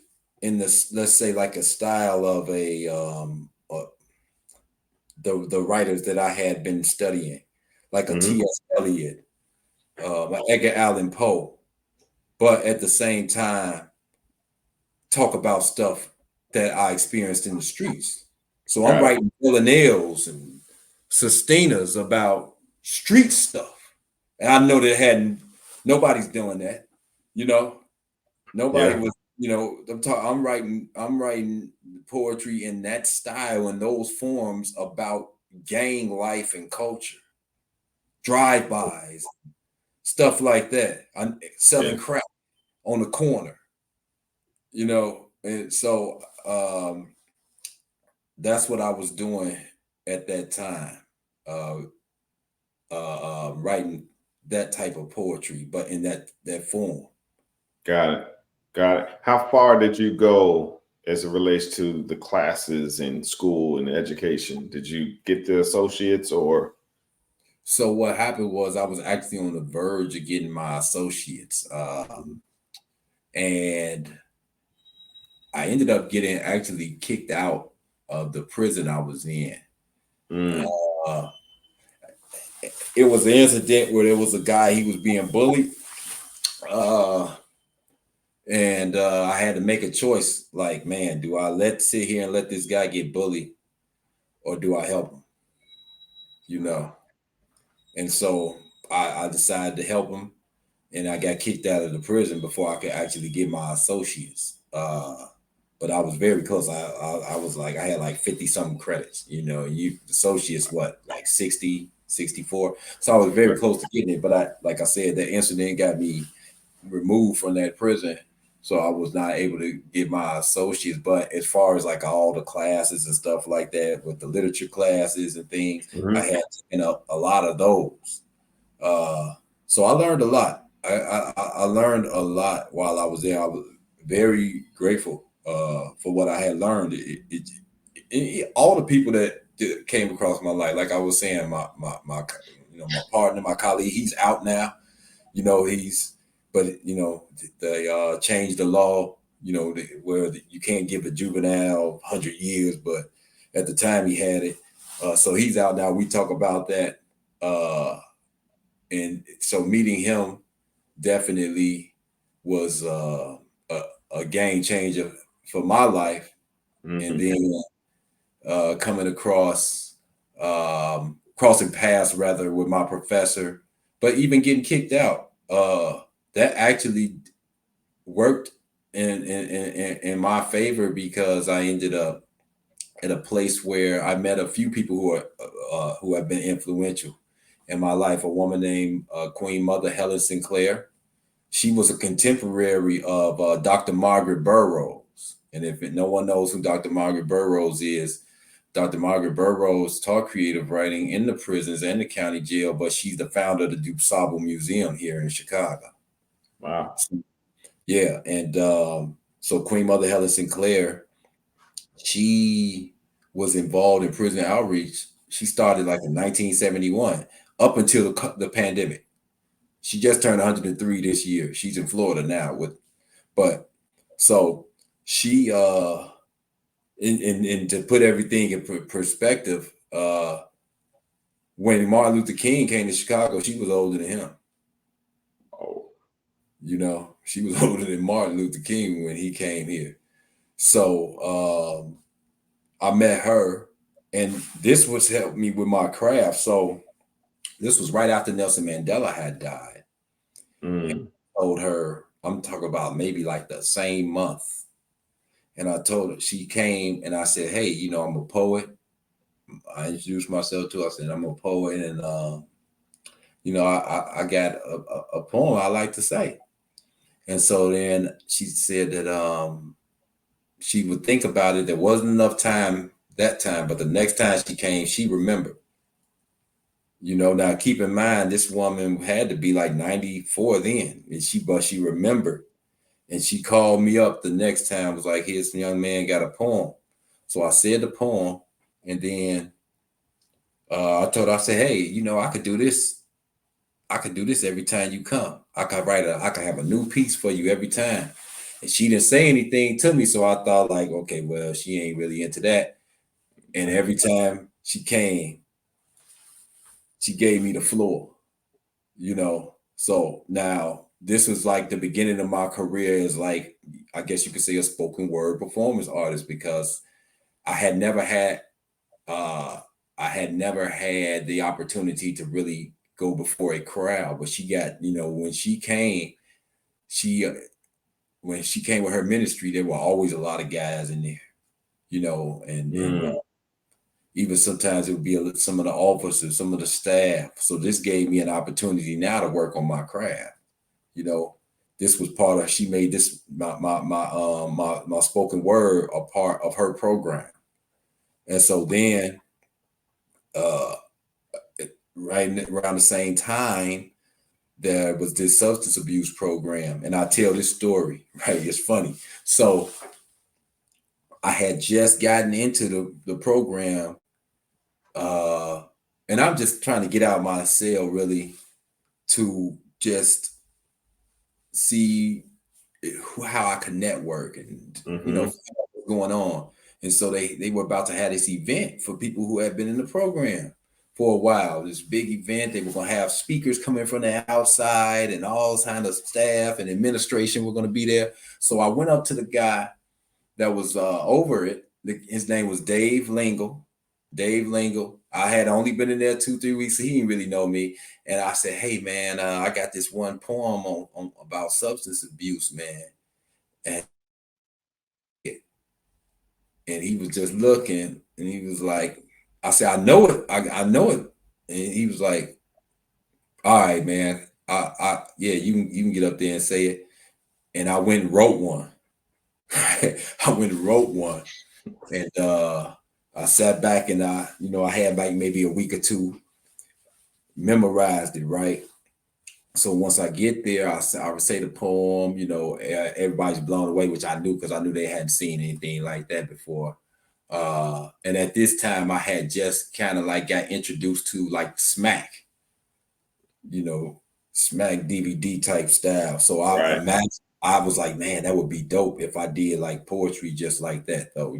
in this, let's say, like a style of the writers that I had been studying, like a T.S. Eliot, Edgar Allan Poe, but at the same time, talk about stuff that I experienced in the streets. So I'm writing villanelles and sustainers about street stuff. And I know that nobody's doing that, Nobody was, I'm writing poetry in that style and those forms about gang life and culture, drive-bys, stuff like that. I'm selling crap on the corner, and so that's what I was doing at that time. writing that type of poetry, but in that form. Got it. Got it. How far did you go as it relates to the classes in school and education? Did you get the associates or? So what happened was I was actually on the verge of getting my associates, and I ended up getting actually kicked out of the prison I was in. Uh, it was an incident where there was a guy, he was being bullied. And I had to make a choice. Like, man, do I sit here and let this guy get bullied, or do I help him? You know. And so I decided to help him, and I got kicked out of the prison before I could actually get my associates. But I was very close. I was like, I had like 50 something credits. You know, you associates what, like 60, 64. So I was very close to getting it. But like I said, the incident got me removed from that prison, so I was not able to get my associates. But as far as like all the classes and stuff like that, with the literature classes and things, I had a lot of those. So I learned a lot. I learned a lot while I was there. I was very grateful for what I had learned. All the people that came across my life, like I was saying, my my partner, my colleague, he's out now. But they changed the law, where you can't give a juvenile 100 years, but at the time he had it. So he's out now. We talk about that. And so meeting him definitely was a game changer for my life. And then coming across, crossing paths rather with my professor, but even getting kicked out, that actually worked in my favor, because I ended up at a place where I met a few people who have been influential in my life. A woman named Queen Mother Helen Sinclair. She was a contemporary of Dr. Margaret Burroughs. And if no one knows who Dr. Margaret Burroughs is, Dr. Margaret Burroughs taught creative writing in the prisons and the county jail, but she's the founder of the DuSable Museum here in Chicago. Wow. Yeah. And so Queen Mother Helen Sinclair, she was involved in prison outreach. She started like in 1971 up until the pandemic. She just turned 103 this year. She's in Florida now so she and to put everything in perspective, when Martin Luther King came to Chicago, she was older than him. Oh. She was older than Martin Luther King when he came here. So I met her, and this was helped me with my craft. So this was right after Nelson Mandela had died. And I told her, I'm talking about maybe like the same month. And I told her, she came and I said, hey, I'm a poet. I introduced myself to her. I said, I'm a poet. And, I got a poem I like to say. And so then she said that she would think about it. There wasn't enough time that time, but the next time she came, she remembered. Now keep in mind, this woman had to be like 94 then. And she remembered. And she called me up the next time, was like, here's some young man got a poem. So I said the poem, and then I told her, I said, hey, I could do this. I could do this every time you come. I could have a new piece for you every time. And she didn't say anything to me. So I thought like, okay, well, she ain't really into that. And every time she came, she gave me the floor, So now this was like the beginning of my career as, like, I guess you could say, a spoken word performance artist, because I had never had the opportunity to really go before a crowd. But she got, when she came with her ministry, there were always a lot of guys in there, and even sometimes it would be some of the officers, some of the staff. So this gave me an opportunity now to work on my craft. This was part of, she made this, my spoken word a part of her program. And so then right around the same time, there was this substance abuse program, and I tell this story, right? It's funny. So I had just gotten into the program, and I'm just trying to get out of my cell really to just see how I can network and what's going on. And so they were about to have this event for people who had been in the program for a while. This big event. They were going to have speakers coming from the outside, and all kinds of staff and administration were going to be there. So I went up to the guy that was over it. His name was Dave Lingle. Dave Lingle. I had only been in there 2-3 weeks, so he didn't really know me. And I said, "Hey man, I got this one poem on about substance abuse, man." And he was just looking, and he was like, I said, "I know it. I know it." And he was like, "All right, man. Yeah, you can get up there and say it." And I went and wrote one. I went and wrote one, and I sat back and I had like maybe a week or two, memorized it, right? So once I get there, I would say the poem, everybody's blown away, which I knew because I knew they hadn't seen anything like that before. And at this time I had just kind of like got introduced to like Smack, Smack DVD type style. So I imagine, I was like, man, that would be dope if I did like poetry just like that, though,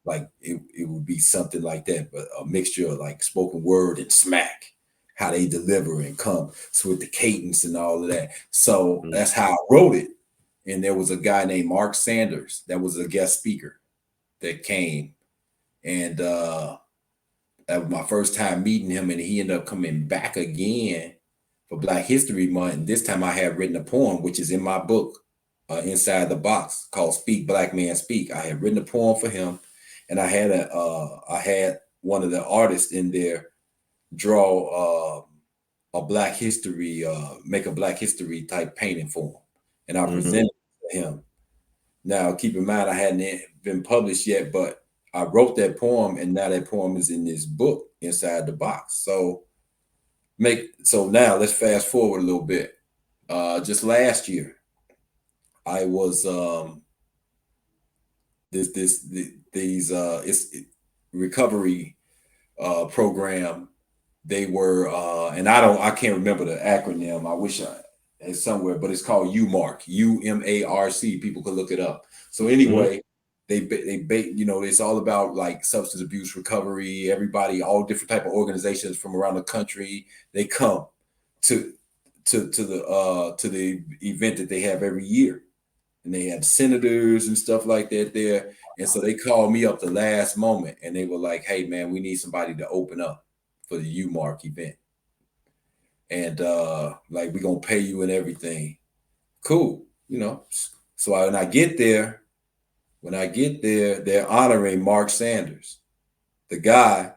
like it would be something like that, but a mixture of like spoken word and smack, how they deliver and come so with the cadence and all of that. So that's how I wrote it. And there was a guy named Mark Sanders that was a guest speaker that came, and that was my first time meeting him, and he ended up coming back again for Black History Month. And this time I had written a poem, which is in my book, Inside the Box, called Speak Black Man Speak. I had written a poem for him, and I had one of the artists in there draw a Black history, make a Black history type painting for him, and I presented it to him. Now, keep in mind, I hadn't been published yet, but I wrote that poem, and now that poem is in this book, Inside the Box. So now let's fast forward a little bit. Just last year, I was it's recovery program. They were and I can't remember the acronym. I wish I had somewhere, but it's called UMARC, UMARC. People could look it up. So anyway, it's all about like substance abuse recovery. Everybody, all different type of organizations from around the country, they come to the event that they have every year, and they had senators and stuff like that there. And so they called me up the last moment, and they were like, "Hey man, we need somebody to open up for the UMARC event, and like we're gonna pay you and everything." Cool, So when I get there, they're honoring Mark Sanders, the guy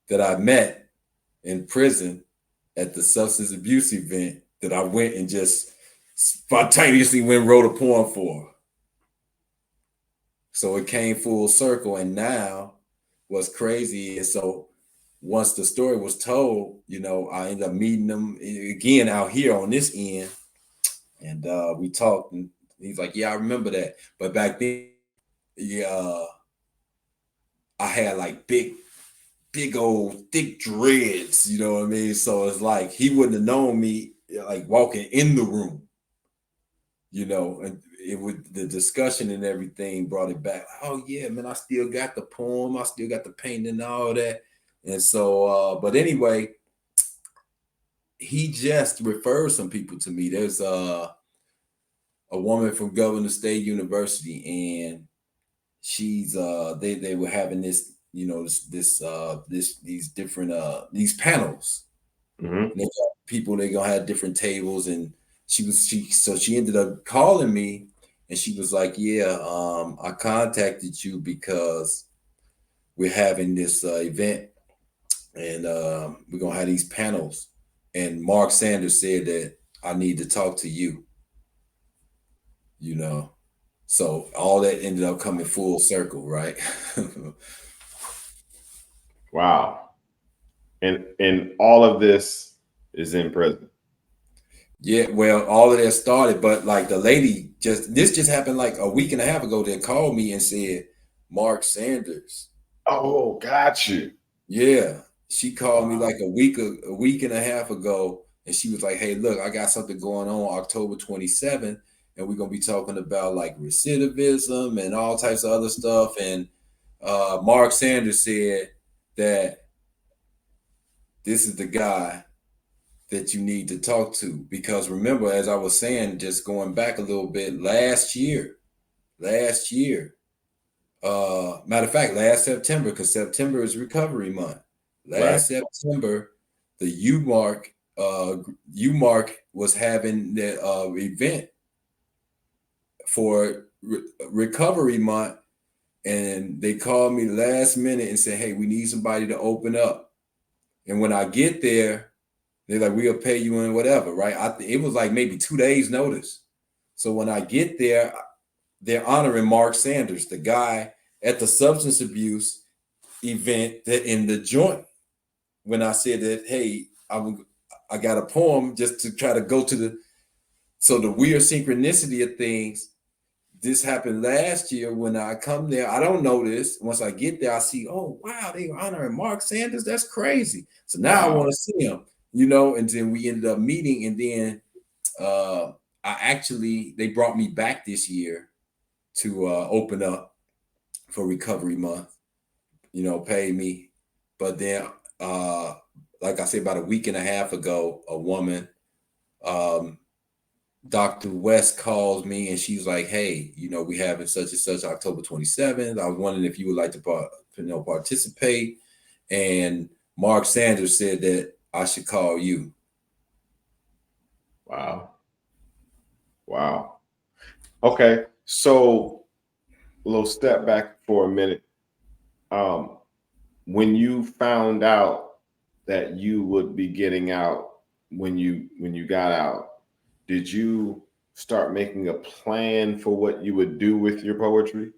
that I met in prison at the substance abuse event that I went and just spontaneously went and wrote a poem for. So it came full circle. And now what's crazy is, so once the story was told, I ended up meeting them again out here on this end. And we talked, and he's like, "Yeah, I remember that." But back then, I had like big old thick dreads, you know what I mean? So it's like he wouldn't have known me like walking in the room, and it would, the discussion and everything brought it back. Oh yeah, man, I still got the poem, I still got the painting and all that. And so but anyway, he just referred some people to me. There's a woman from Governor State University, and she's they were having this, these different these panels. And they got people, they gonna have different tables, and she ended up calling me, and she was like, "Yeah, I contacted you because we're having this event, and we're gonna have these panels, and Mark Sanders said that I need to talk to you." So all that ended up coming full circle, right? Wow. And all of this is in prison. Yeah, well, all of that started, but like the lady this just happened like a week and a half ago. They called me and said, Mark Sanders. Oh, got you. Yeah, she called me Wow. like a week and a half ago, and she was like, "Hey, look, I got something going on October 27th, and we're gonna be talking about like recidivism and all types of other stuff." And Mark Sanders said that this is the guy that you need to talk to, because remember, as I was saying, just going back a little bit, last year, matter of fact, last September, because September is recovery month. Right. Last September, the UMark was having the event for recovery month, and they called me last minute and said, "Hey, we need somebody to open up." And when I get there, they're like, "We'll pay you and whatever," right? It was like maybe 2 days notice. So when I get there, they're honoring Mark Sanders, the guy at the substance abuse event that in the joint. When I said that, hey, I got a poem just to try to go to the weird synchronicity of things. This happened last year when I come there. I don't know this. Once I get there, I see, oh wow, they were honoring Mark Sanders. That's crazy. So now I Wow. want to see him, and then we ended up meeting, and then they brought me back this year to open up for recovery month, pay me. But then like I said, about a week and a half ago, a woman, Dr. West, calls me and she's like, "Hey, we having such and such October 27th. I was wondering if you would like to participate." And Mark Sanders said that I should call you. Wow. Wow. Okay. So a little step back for a minute. When you found out that you would be getting out, when you got out, did you start making a plan for what you would do with your poetry?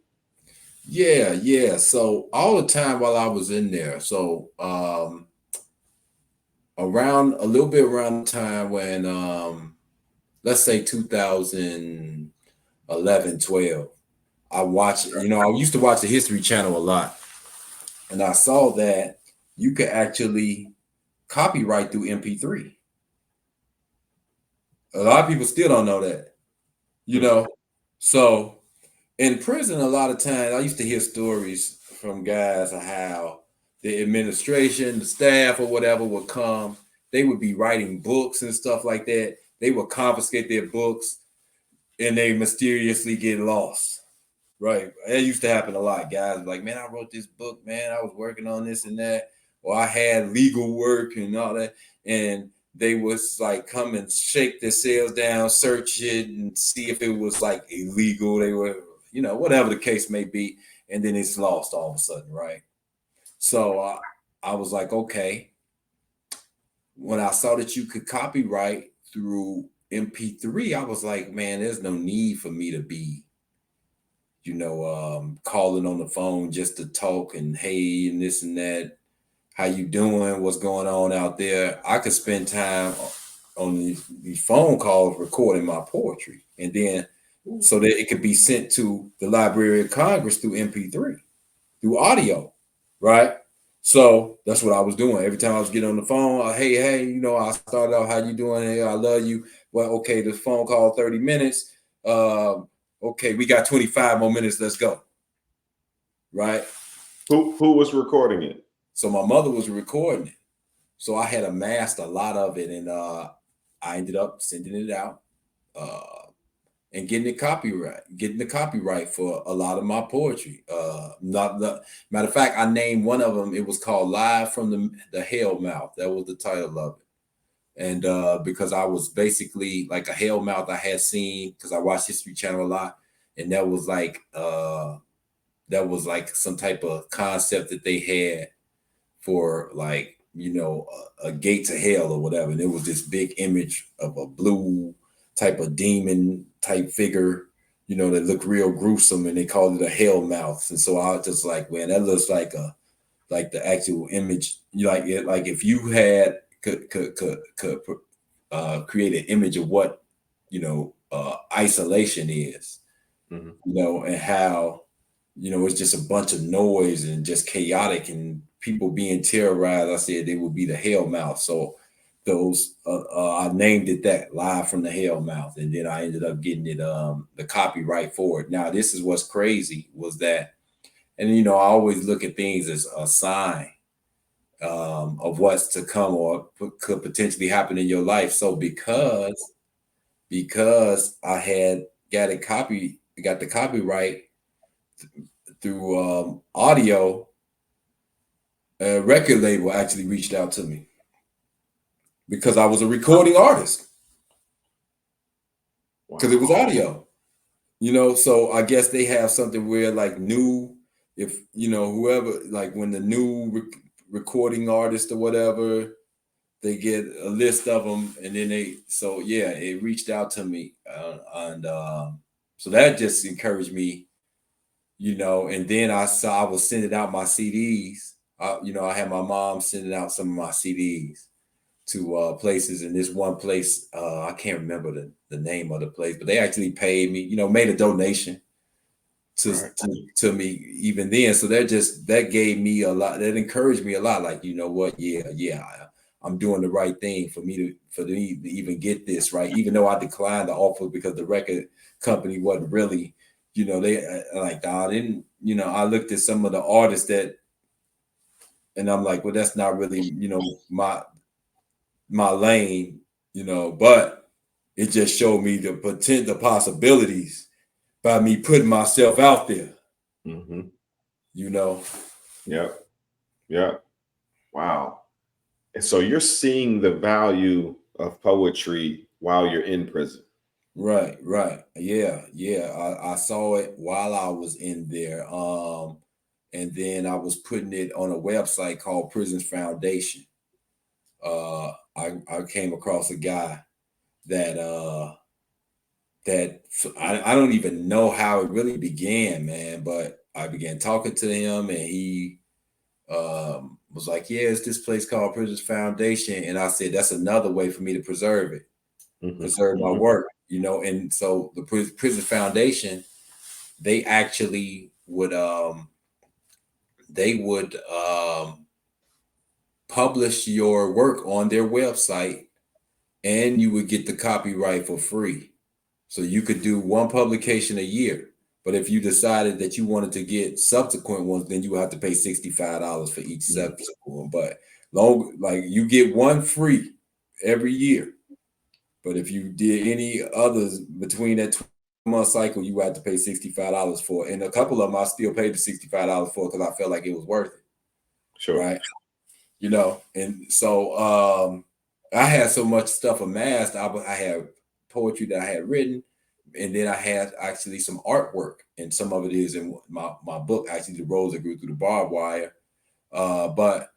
Yeah. So all the time while I was in there, so around a little bit around the time when let's say 2011, 12, I used to watch the History Channel a lot, and I saw that you could actually copyright through MP3. A lot of people still don't know that, So in prison, a lot of times I used to hear stories from guys of how the administration, the staff, or whatever would come. They would be writing books and stuff like that. They would confiscate their books, and they mysteriously get lost. Right. That used to happen a lot. Guys like, "Man, I wrote this book, man. I was working on this and that, or I had legal work and all that." And they was like come and shake their cells down, search it, and see if it was like illegal. They were, whatever the case may be. And then it's lost all of a sudden, right? So I was like, okay. When I saw that you could copyright through MP3, I was like, man, there's no need for me to be calling on the phone just to talk and hey and this and that. How you doing? What's going on out there? I could spend time on these phone calls recording my poetry, and then so that it could be sent to the Library of Congress through MP3, through audio, right? So that's what I was doing. Every time I was getting on the phone, hey, I started out, how you doing? Hey, I love you. Well, okay, the phone call 30 minutes. Okay, we got 25 more minutes. Let's go. Right? Who was recording it? So my mother was recording it. So I had amassed a lot of it, and I ended up sending it out and getting the copyright for a lot of my poetry. Matter of fact, I named one of them. It was called "Live from the Hell Mouth." That was the title of it. And because I was basically like a hell mouth I had seen, because I watched History Channel a lot, and that was like some type of concept that they had for like a gate to hell or whatever. And it was this big image of a blue type of demon type figure, that looked real gruesome, and they called it a hell mouth. And so I was just like, man, that looks like the actual image you like it, like if you had could create an image of what isolation is, and how it's just a bunch of noise and just chaotic and people being terrorized. I said they would be the hell mouth. So those I named it that, Live from the Hell Mouth, and then I ended up getting it the copyright for it. Now this is what's crazy was that, and I always look at things as a sign of what's to come or could potentially happen in your life. So because I had got the copyright through audio, a record label actually reached out to me because I was a recording artist, because it was audio, so I guess they have something where like if whoever, like when the new recording artist or whatever, they get a list of them, and then it reached out to me, and so that just encouraged me, and then I was sending out my CDs. I had my mom sending out some of my CDs to places, and this one place, I can't remember the name of the place, but they actually paid me, made a donation to me even then. So that gave me a lot, that encouraged me a lot, like, what, I'm doing the right thing for me to even get this, right? Even though I declined the offer because the record company wasn't really, they like, I didn't, I looked at some of the artists and I'm like, well, that's not really, my lane, but it just showed me the possibilities by me putting myself out there. Yeah. Wow. And so you're seeing the value of poetry while you're in prison. Right. Yeah. I saw it while I was in there. And then I was putting it on a website called Prisons Foundation. I came across a guy that I don't even know how it really began, man, but I began talking to him, and he was like, yeah, it's this place called Prisons Foundation. And I said, that's another way for me to preserve it, preserve my work, and so the Prison Foundation, they actually would publish your work on their website, and you would get the copyright for free. So you could do one publication a year. But if you decided that you wanted to get subsequent ones, then you would have to pay $65 for each subsequent one. But you get one free every year. But if you did any others between that 12-month cycle, you had to pay $65 for it. And a couple of them I still paid the $65 for because I felt like it was worth it. Sure. Right. And so I had so much stuff amassed. I had poetry that I had written, and then I had actually some artwork, and some of it is in my book, actually, The Rose That Grew Through the Barbed Wire. But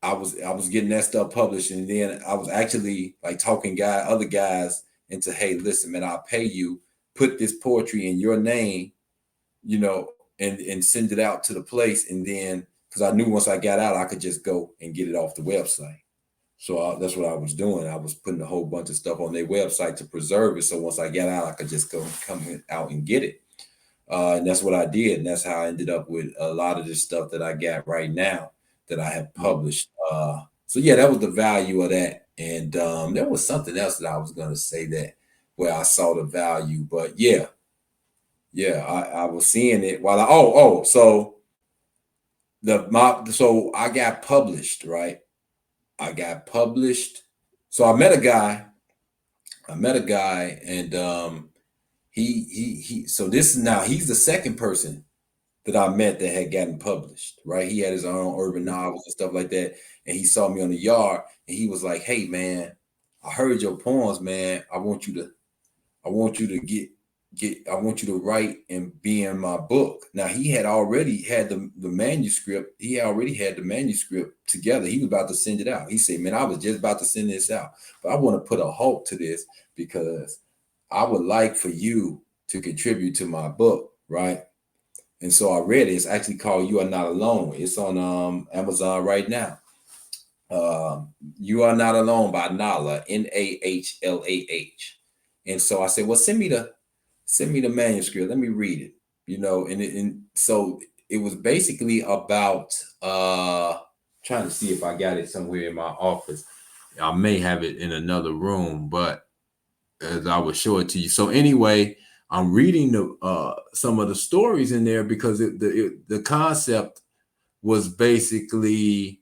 I was getting that stuff published, and then I was actually like talking other guys into, hey, listen, man, I'll pay you, put this poetry in your name, and send it out to the place, and then because I knew once I got out, I could just go and get it off the website. So that's what I was doing. I was putting a whole bunch of stuff on their website to preserve it. So once I got out, I could just come out and get it. And that's what I did. And that's how I ended up with a lot of this stuff that I got right now that I have published. So yeah, that was the value of that. And there was something else that I was going to say that where I saw the value. But yeah, I was seeing it while so I got published, right? I got published. So I met a guy, and he's the second person that I met that had gotten published, right? He had his own urban novels and stuff like that. And he saw me on the yard, and he was like, hey man, I heard your poems, man. I want you to write and be in my book. Now he had already had the manuscript. He already had the manuscript together. He was about to send it out. He said, man, I was just about to send this out, but I want to put a halt to this because I would like for you to contribute to my book. Right. And so I read it. It's actually called You Are Not Alone. It's on Amazon right now. You Are Not Alone by Nala, Nahlah. And so I said, well, send me the manuscript. Let me read it. And so it was basically about trying to see if I got it somewhere in my office. I may have it in another room, but as I would show it to you. So anyway, I'm reading some of the stories in there because the concept was basically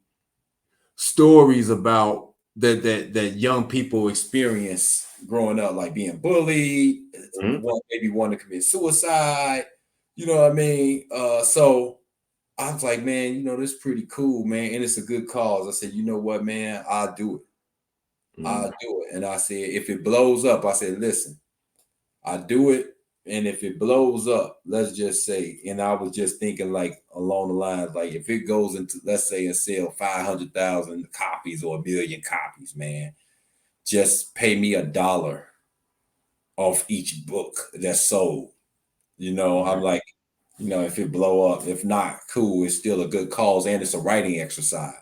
stories about that young people experience growing up, like being bullied, maybe want to commit suicide. You know what I mean? So I was like, man, this is pretty cool, man, and it's a good cause. I said, you know what, man, I'll do it. I'll do it. And I said, if it blows up, I said, listen, I do it. And if it blows up, let's just say, and I was just thinking like along the lines, like if it goes into, let's say, and sell 500,000 copies or 1 million copies, man, just pay me $1 off each book that's sold. I'm like, if it blow up, if not, cool, it's still a good cause and it's a writing exercise.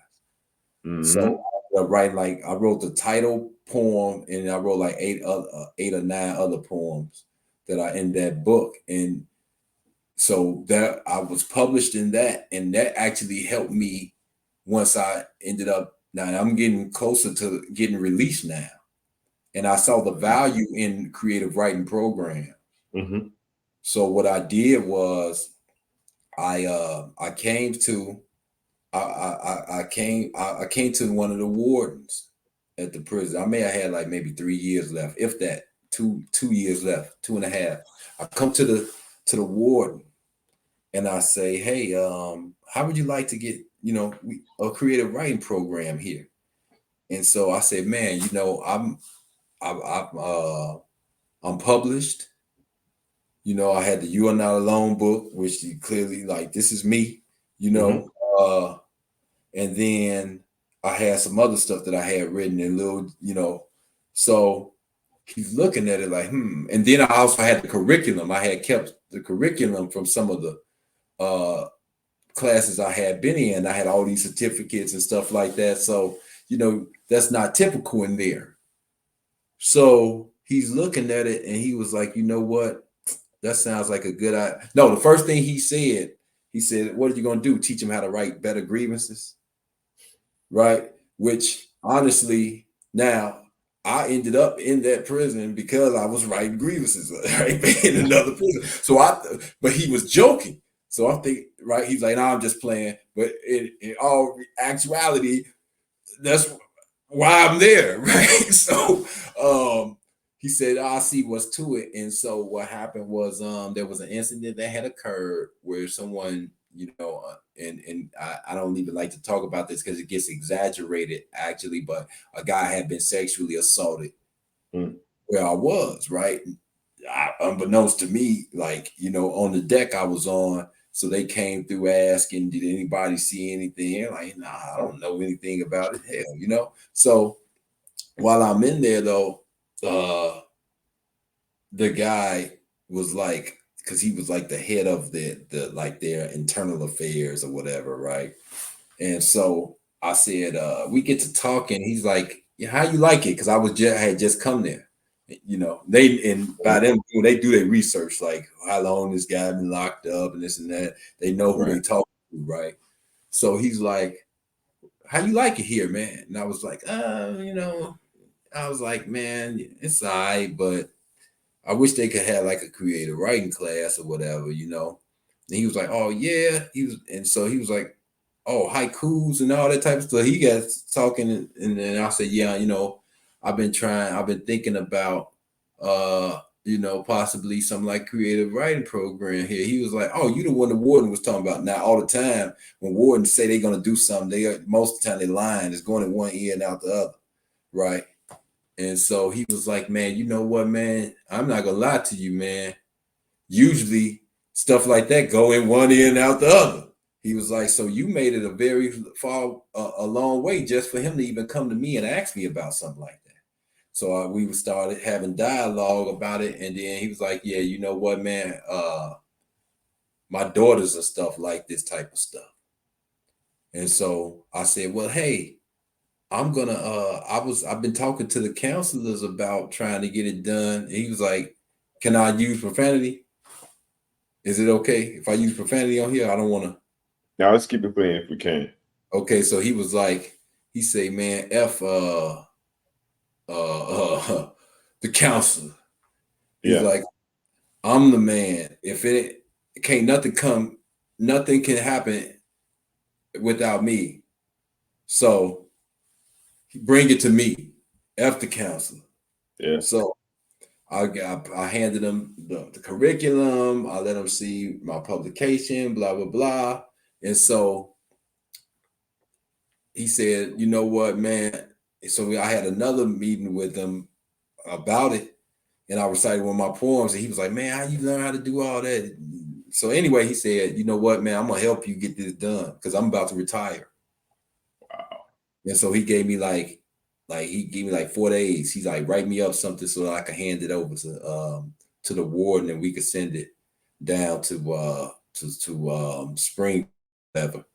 So I wrote the title poem and I wrote like 8 or 9 other poems that are in that book. And so that I was published in that, and that actually helped me once I ended up, now I'm getting closer to getting released now. And I saw the value in creative writing program. So what I did was I came to one of the wardens at the prison. I may have had like maybe 3 years left, if that, 2 years left, 2.5. I come to the warden and I say, hey, how would you like to get, a creative writing program here? And so I said, man, I'm published. I had the You Are Not Alone book, which clearly like, this is me, and then I had some other stuff that I had written in little, so he's looking at it like, And then I also had the curriculum. I had kept the curriculum from some of the classes I had been in. I had all these certificates and stuff like that. So, that's not typical in there. So he's looking at it and he was like, you know what? That sounds like a good idea. No, the first thing he said, what are you going to do? Teach him how to write better grievances? Right? Which honestly, now I ended up in that prison because I was writing grievances, right? In another prison. But he was joking. So I think, right? He's like, I'm just playing. But in all actuality, that's why I'm there, right? So he said, I see what's to it. And so what happened was there was an incident that had occurred where someone, and I don't even like to talk about this because it gets exaggerated actually, but a guy had been sexually assaulted where I was, right? Unbeknownst to me, like, on the deck I was on, so they came through asking, did anybody see anything? And like, nah, I don't know anything about it. Hell, So while I'm in there though, the guy was like, because he was like the head of the like their internal affairs or whatever, right? And so I said, we get to talking. He's like, yeah, how you like it? Because I had just come there. By them they do their research, like how long this guy been locked up and this and that. They know who they talk to, right? So he's like, how you like it here, man? And I was like, I was like, man, it's all right, but I wish they could have like a creative writing class or whatever, And he was like, oh yeah, so he was like, oh, haikus and all that type of stuff. He got talking, and then I said, yeah, I've been thinking about possibly some like creative writing program here. He was like, oh, you the one the warden was talking about. Now all the time when wardens say they're gonna do something, most of the time they lying. It's going in one ear and out the other, right? And so he was like, man, you know what, man? I'm not gonna lie to you, man. Usually stuff like that go in one ear and out the other. He was like, so you made it a long way just for him to even come to me and ask me about something like that. So we started having dialogue about it. And then he was like, yeah, you know what, man? My daughters and stuff like this type of stuff. And so I said, well, hey, I'm gonna I've been talking to the counselors about trying to get it done. And he was like, can I use profanity? Is it okay if I use profanity on here? I don't want to. Now let's keep it clean if we can. Okay, so he was like, he say, man, F the counselor. He's like, I'm the man. If it can't nothing can happen without me. So bring it to me. F the counselor. Yeah. So I handed him the curriculum. I let him see my publication, blah, blah, blah. And so he said, you know what, man? So I had another meeting with him about it. And I recited one of my poems. And he was like, man, how you learn how to do all that? So anyway, he said, you know what, man, I'm going to help you get this done because I'm about to retire. Wow. And so he gave me like 4 days. He's like, write me up something so that I can hand it over to the warden and we could send it down to spring, whatever.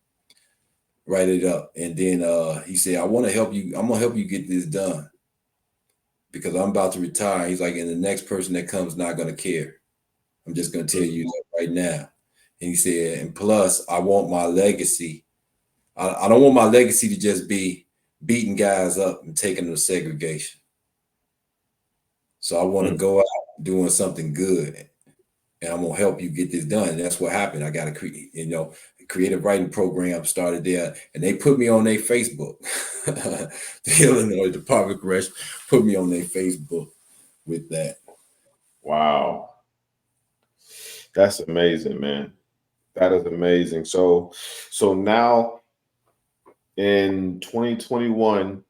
Write it up. And then he said, I want to help you. I'm gonna help you get this done because I'm about to retire. He's like, and the next person that comes not gonna care. I'm just gonna tell you that right now. And he said, and plus, I want my legacy. I don't want my legacy to just be beating guys up and taking them to segregation. So I want to go out doing something good, and I'm gonna help you get this done. And that's what happened. I got to create, a creative writing program started there, and they put me on their Facebook. The Illinois Department of Corrections put me on their Facebook with that. Wow. That's amazing, man. That is amazing. So now in 2021,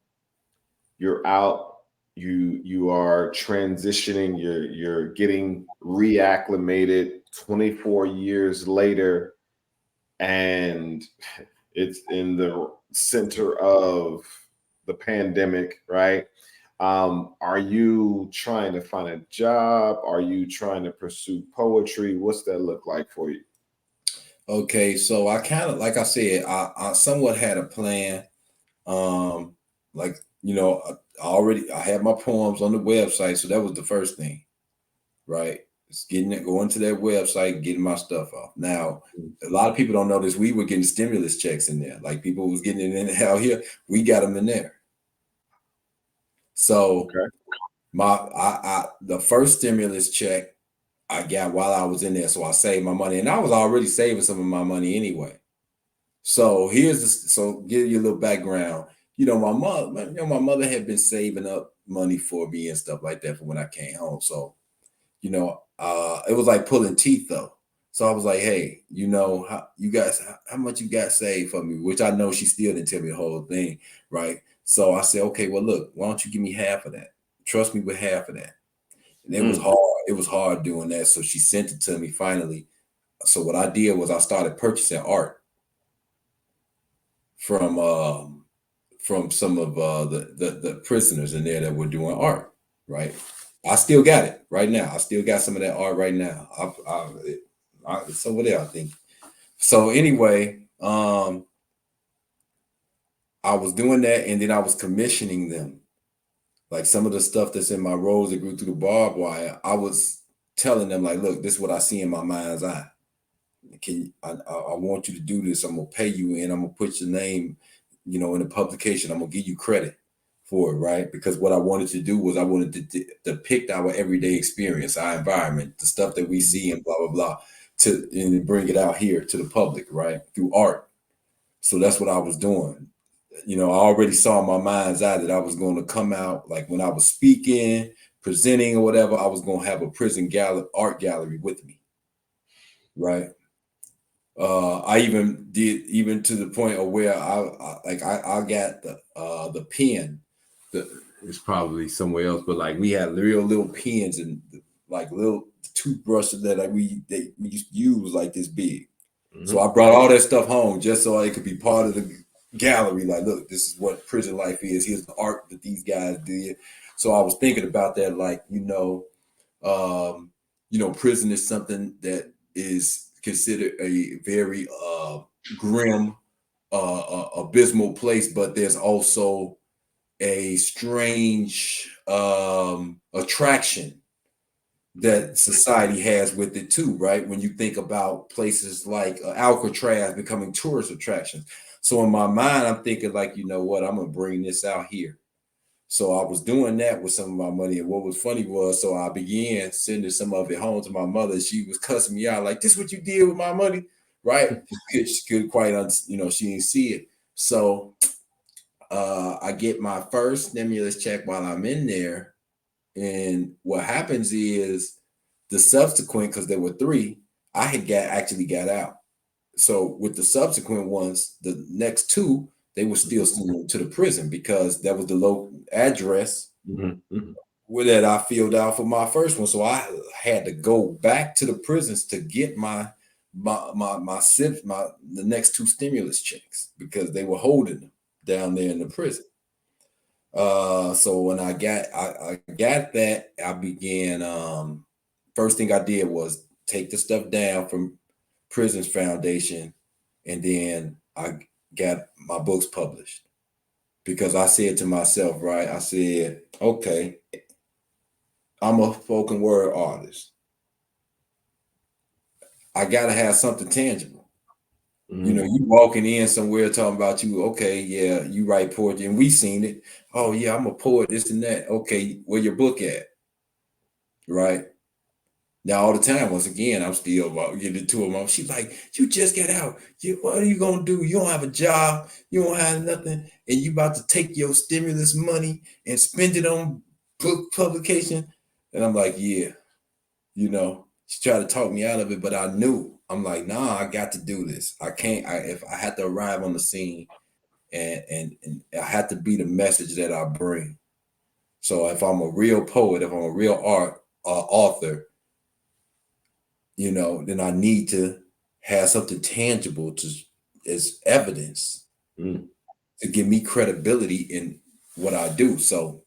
you're out, you are transitioning, you're getting reacclimated 24 years later, and it's in the center of the pandemic, right? Are you trying to find a job? Are you trying to pursue poetry? What's that look like for you? Okay, so I kind of, like I said, I somewhat had a plan. Like, I had my poems on the website, so that was the first thing, right? It's going to that website, getting my stuff off. Now, a lot of people don't know this. We were getting stimulus checks in there. Like people was getting it in out here. We got them in there. So the first stimulus check I got while I was in there. So I saved my money, and I was already saving some of my money anyway. So give you a little background. My mother had been saving up money for me and stuff like that for when I came home. So, it was like pulling teeth though. So I was like, hey, how much you got saved for me? Which I know she still didn't tell me the whole thing, right? So I said, okay, well, look, why don't you give me half of that? Trust me with half of that. And it was hard. It was hard doing that. So she sent it to me finally. So what I did was I started purchasing art from some of the prisoners in there that were doing art, right? I still got it right now. I still got some of that art right now. It's over there, I think. So anyway, I was doing that, and then I was commissioning them. Like some of the stuff that's in my rose that grew through the barbed wire, I was telling them like, look, this is what I see in my mind's eye. I want you to do this. I'm gonna pay you, and I'm gonna put your name, in the publication. I'm gonna give you credit for it, right? Because what I wanted to do was I wanted to depict our everyday experience, our environment, the stuff that we see, and blah blah blah, and bring it out here to the public, right, through art. So that's what I was doing. I already saw in my mind's eye that I was going to come out, like when I was speaking, presenting, or whatever, I was going to have a prison art gallery with me, right? I even to the point of where I got the pen. It's probably somewhere else, but like we had real little pens and like little toothbrushes that we used to use like this big. Mm-hmm. So I brought all that stuff home just so it could be part of the gallery. Like, look, this is what prison life is. Here's the art that these guys did. So I was thinking about that, like, prison is something that is considered a very grim, abysmal place, but there's also a strange attraction that society has with it too, right? When you think about places like Alcatraz becoming tourist attractions. So in my mind, I'm thinking like, you know what, I'm gonna bring this out here. So I was doing that with some of my money. And what was funny was, so I began sending some of it home to my mother. She was cussing me out like, this is what you did with my money, right? She couldn't quite, she didn't see it. So I get my first stimulus check while I'm in there. And what happens is the subsequent, because there were 3, I had actually got out. So with the subsequent ones, the next 2, they were still sent to the prison because that was the low address where that I filled out for my first one. So I had to go back to the prisons to get the next 2 stimulus checks because they were holding them down there in the prison. So when I got that, I began. First thing I did was take the stuff down from Prisons Foundation, and then I got my books published because I said to myself, right? I said, okay, I'm a spoken word artist. I gotta have something tangible. You know, you walking in somewhere talking about you, okay, yeah, you write poetry, and we seen it. Oh yeah, I'm a poet, this and that. Okay, where your book at? Right? Now all the time, once again, I'm still about getting to them. She's like, you just get out. What are you gonna do? You don't have a job, you don't have nothing, and you about to take your stimulus money and spend it on book publication. And I'm like, yeah, you know, she tried to talk me out of it, but I knew. I'm like, nah, I got to do this. I can't. If I had to arrive on the scene, and I had to be the message that I bring. So if I'm a real poet, if I'm a real author, you know, then I need to have something tangible as evidence to give me credibility in what I do. So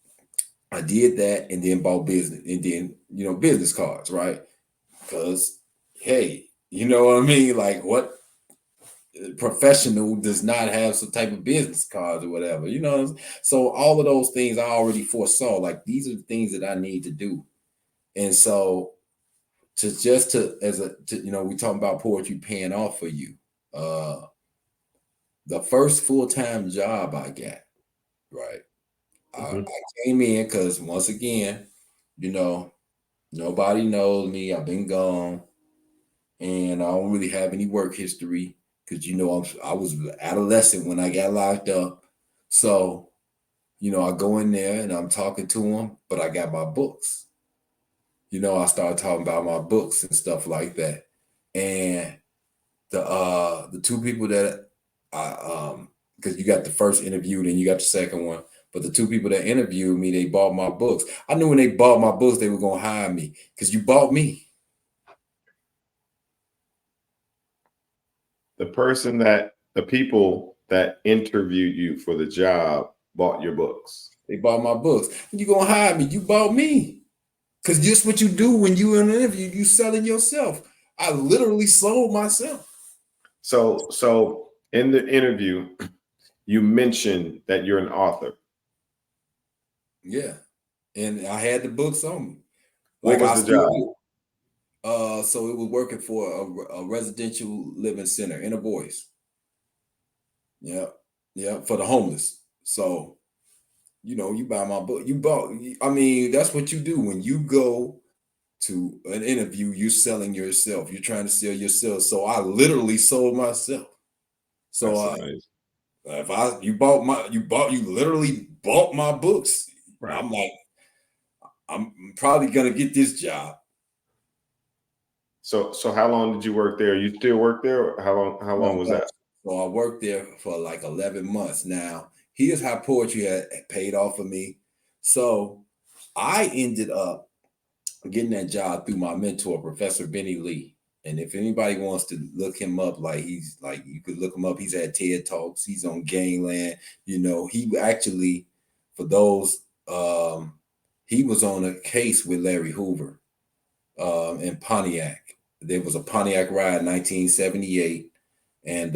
I did that, and then bought business, and then business cards, right? Because hey. You know what I mean? Like, what professional does not have some type of business cards or whatever, you know? So all of those things I already foresaw, like these are the things that I need to do. And so we talking about poetry paying off for you. The first full-time job I got, right? I came in because once again, nobody knows me. I've been gone. And I don't really have any work history because, I was adolescent when I got locked up. So, I go in there and I'm talking to them, but I got my books. I started talking about my books and stuff like that. And the 2 people that because you got the first interview, then you got the second one. But the 2 people that interviewed me, they bought my books. I knew when they bought my books, they were going to hire me because you bought me. The people that interviewed you for the job bought your books. They bought my books. You gonna hire me? You bought me. Because just what you do when you in an interview, you selling yourself. I literally sold myself. So in the interview, you mentioned that you're an author. Yeah, and I had the books on me. What was the job? So it was working for a residential living center in a voice. Yeah, for the homeless. So, you buy my book. That's what you do when you go to an interview. You're selling yourself. You're trying to sell yourself. So I literally sold myself. So nice. you literally bought my books. Right. I'm like, I'm probably gonna get this job. So how long did you work there? You still work there? Or how long was that? So I worked there for like 11 months. Now, here's how poetry had paid off for me. So I ended up getting that job through my mentor, Professor Benny Lee. And if anybody wants to look him up, you could look him up. He's at TED Talks. He's on Gangland. He actually, for those, he was on a case with Larry Hoover in Pontiac. There was a Pontiac riot in 1978, and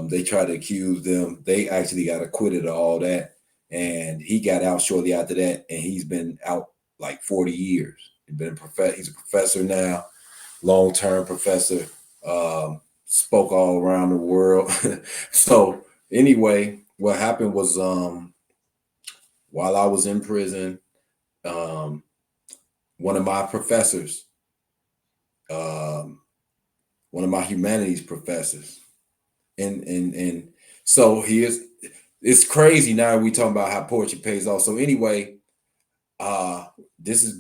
they tried to accuse them. They actually got acquitted of all that. and he got out shortly after that, and he's been out like 40 years. He's a professor now, long-term professor, spoke all around the world. So anyway, what happened was while I was in prison, one of my professors, one of my humanities professors, and so it's crazy now we talking about how poetry pays off. So anyway, this is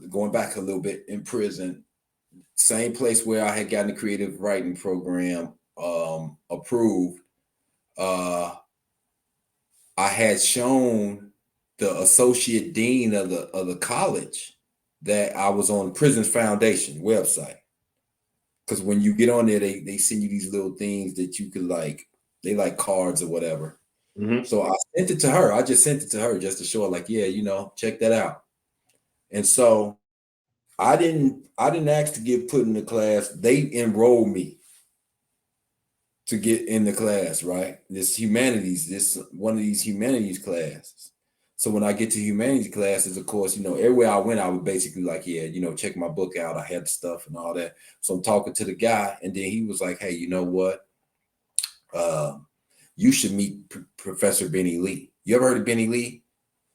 going back a little bit. In prison, same place where I had gotten the creative writing program approved. I had shown the associate dean of the college that I was on Prisons Foundation website. Because when you get on there, they send you these little things that you could they like cards or whatever. Mm-hmm. So I sent it to her. I just sent it to her just to show her, like, yeah, check that out. And so I didn't ask to get put in the class. They enrolled me to get in the class, right? This one of these humanities classes. So when I get to humanities classes, of course, everywhere I went, I would basically check my book out. I had the stuff and all that. So I'm talking to the guy, and then he was like, hey, you know what? You should meet Professor Benny Lee. You ever heard of Benny Lee?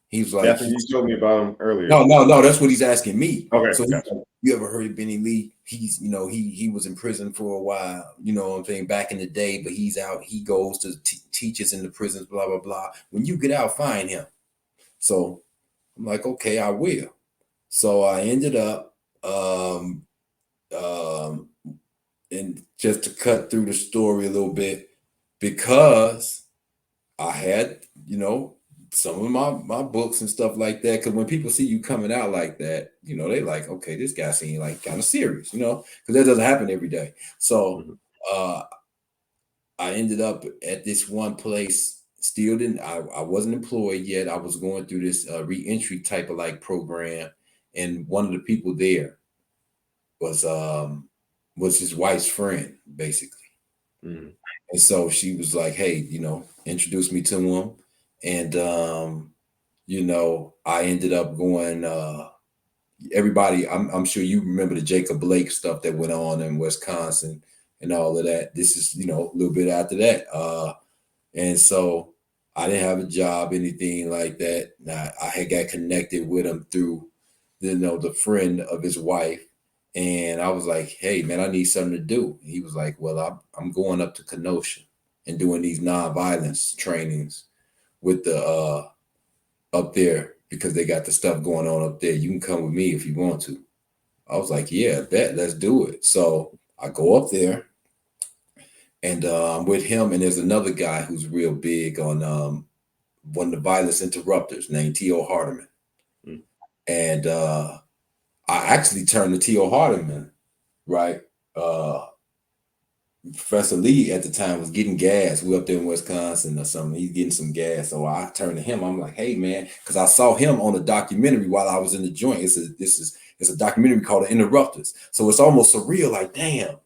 He was like, that's what you told me about him earlier. No, that's what he's asking me. Okay. So gotcha. You ever heard of Benny Lee? He's, he was in prison for a while, what I'm saying, back in the day, but he's out. He goes to teaches in the prisons, blah, blah, blah. When you get out, find him. So I'm like, okay, I will. So I ended up, and just to cut through the story a little bit, because I had, some of my books and stuff like that. Because when people see you coming out like that, they like, okay, this guy seems like kind of serious, because that doesn't happen every day. So I ended up at this one place. Still I wasn't employed yet. I was going through this re-entry type of program, and one of the people there was his wife's friend, basically. Mm-hmm. And so she was like, hey, introduced me to him. And, I ended up going, everybody, I'm sure you remember the Jacob Blake stuff that went on in Wisconsin and all of that. This is, a little bit after that. And so I didn't have a job, anything like that. Now, I had got connected with him through, the friend of his wife. And I was like, hey, man, I need something to do. And he was like, well, I'm going up to Kenosha and doing these nonviolence trainings with the up there, because they got the stuff going on up there. You can come with me if you want to. I was like, yeah, bet, let's do it. So I go up there, and with him, and there's another guy who's real big on one of the violence interrupters named T.O. Hardeman. Mm. And I actually turned to T.O. Hardeman, right? Professor Lee at the time was getting gas. We up there in Wisconsin or something. He's getting some gas. So I turned to him. I'm like, hey, man, because I saw him on a documentary while I was in the joint. It's a documentary called The Interrupters. So it's almost surreal, like, damn,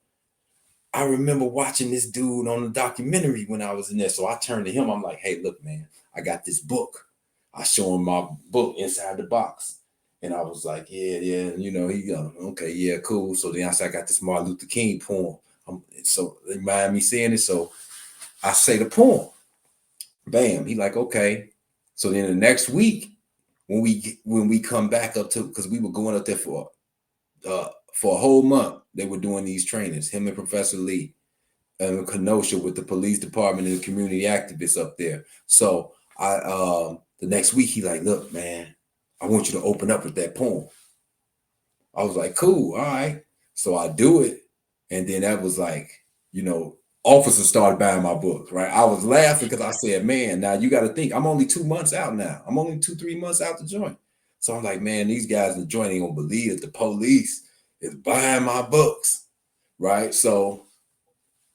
I remember watching this dude on the documentary when I was in there. So I turned to him. I'm like, hey, look, man, I got this book. I show him my book inside the box. And I was like, yeah. He okay, yeah, cool. So then I said, I got this Martin Luther King poem. So they mind me saying it. So I say the poem. Bam. He like, okay. So then the next week, when we come back up to, because we were going up there for a whole month, they were doing these trainings, him and Professor Lee in Kenosha with the police department and the community activists up there. So the next week, he like, look, man, I want you to open up with that poem. I was like, cool, all right. So I do it. And then that was like, officers started buying my books, right? I was laughing because I said, man, now you got to think, I'm only 2 months out now. I'm only 2-3 months out the joint. So I'm like, man, these guys in the joint ain't gonna believe that the police is buying my books, right? So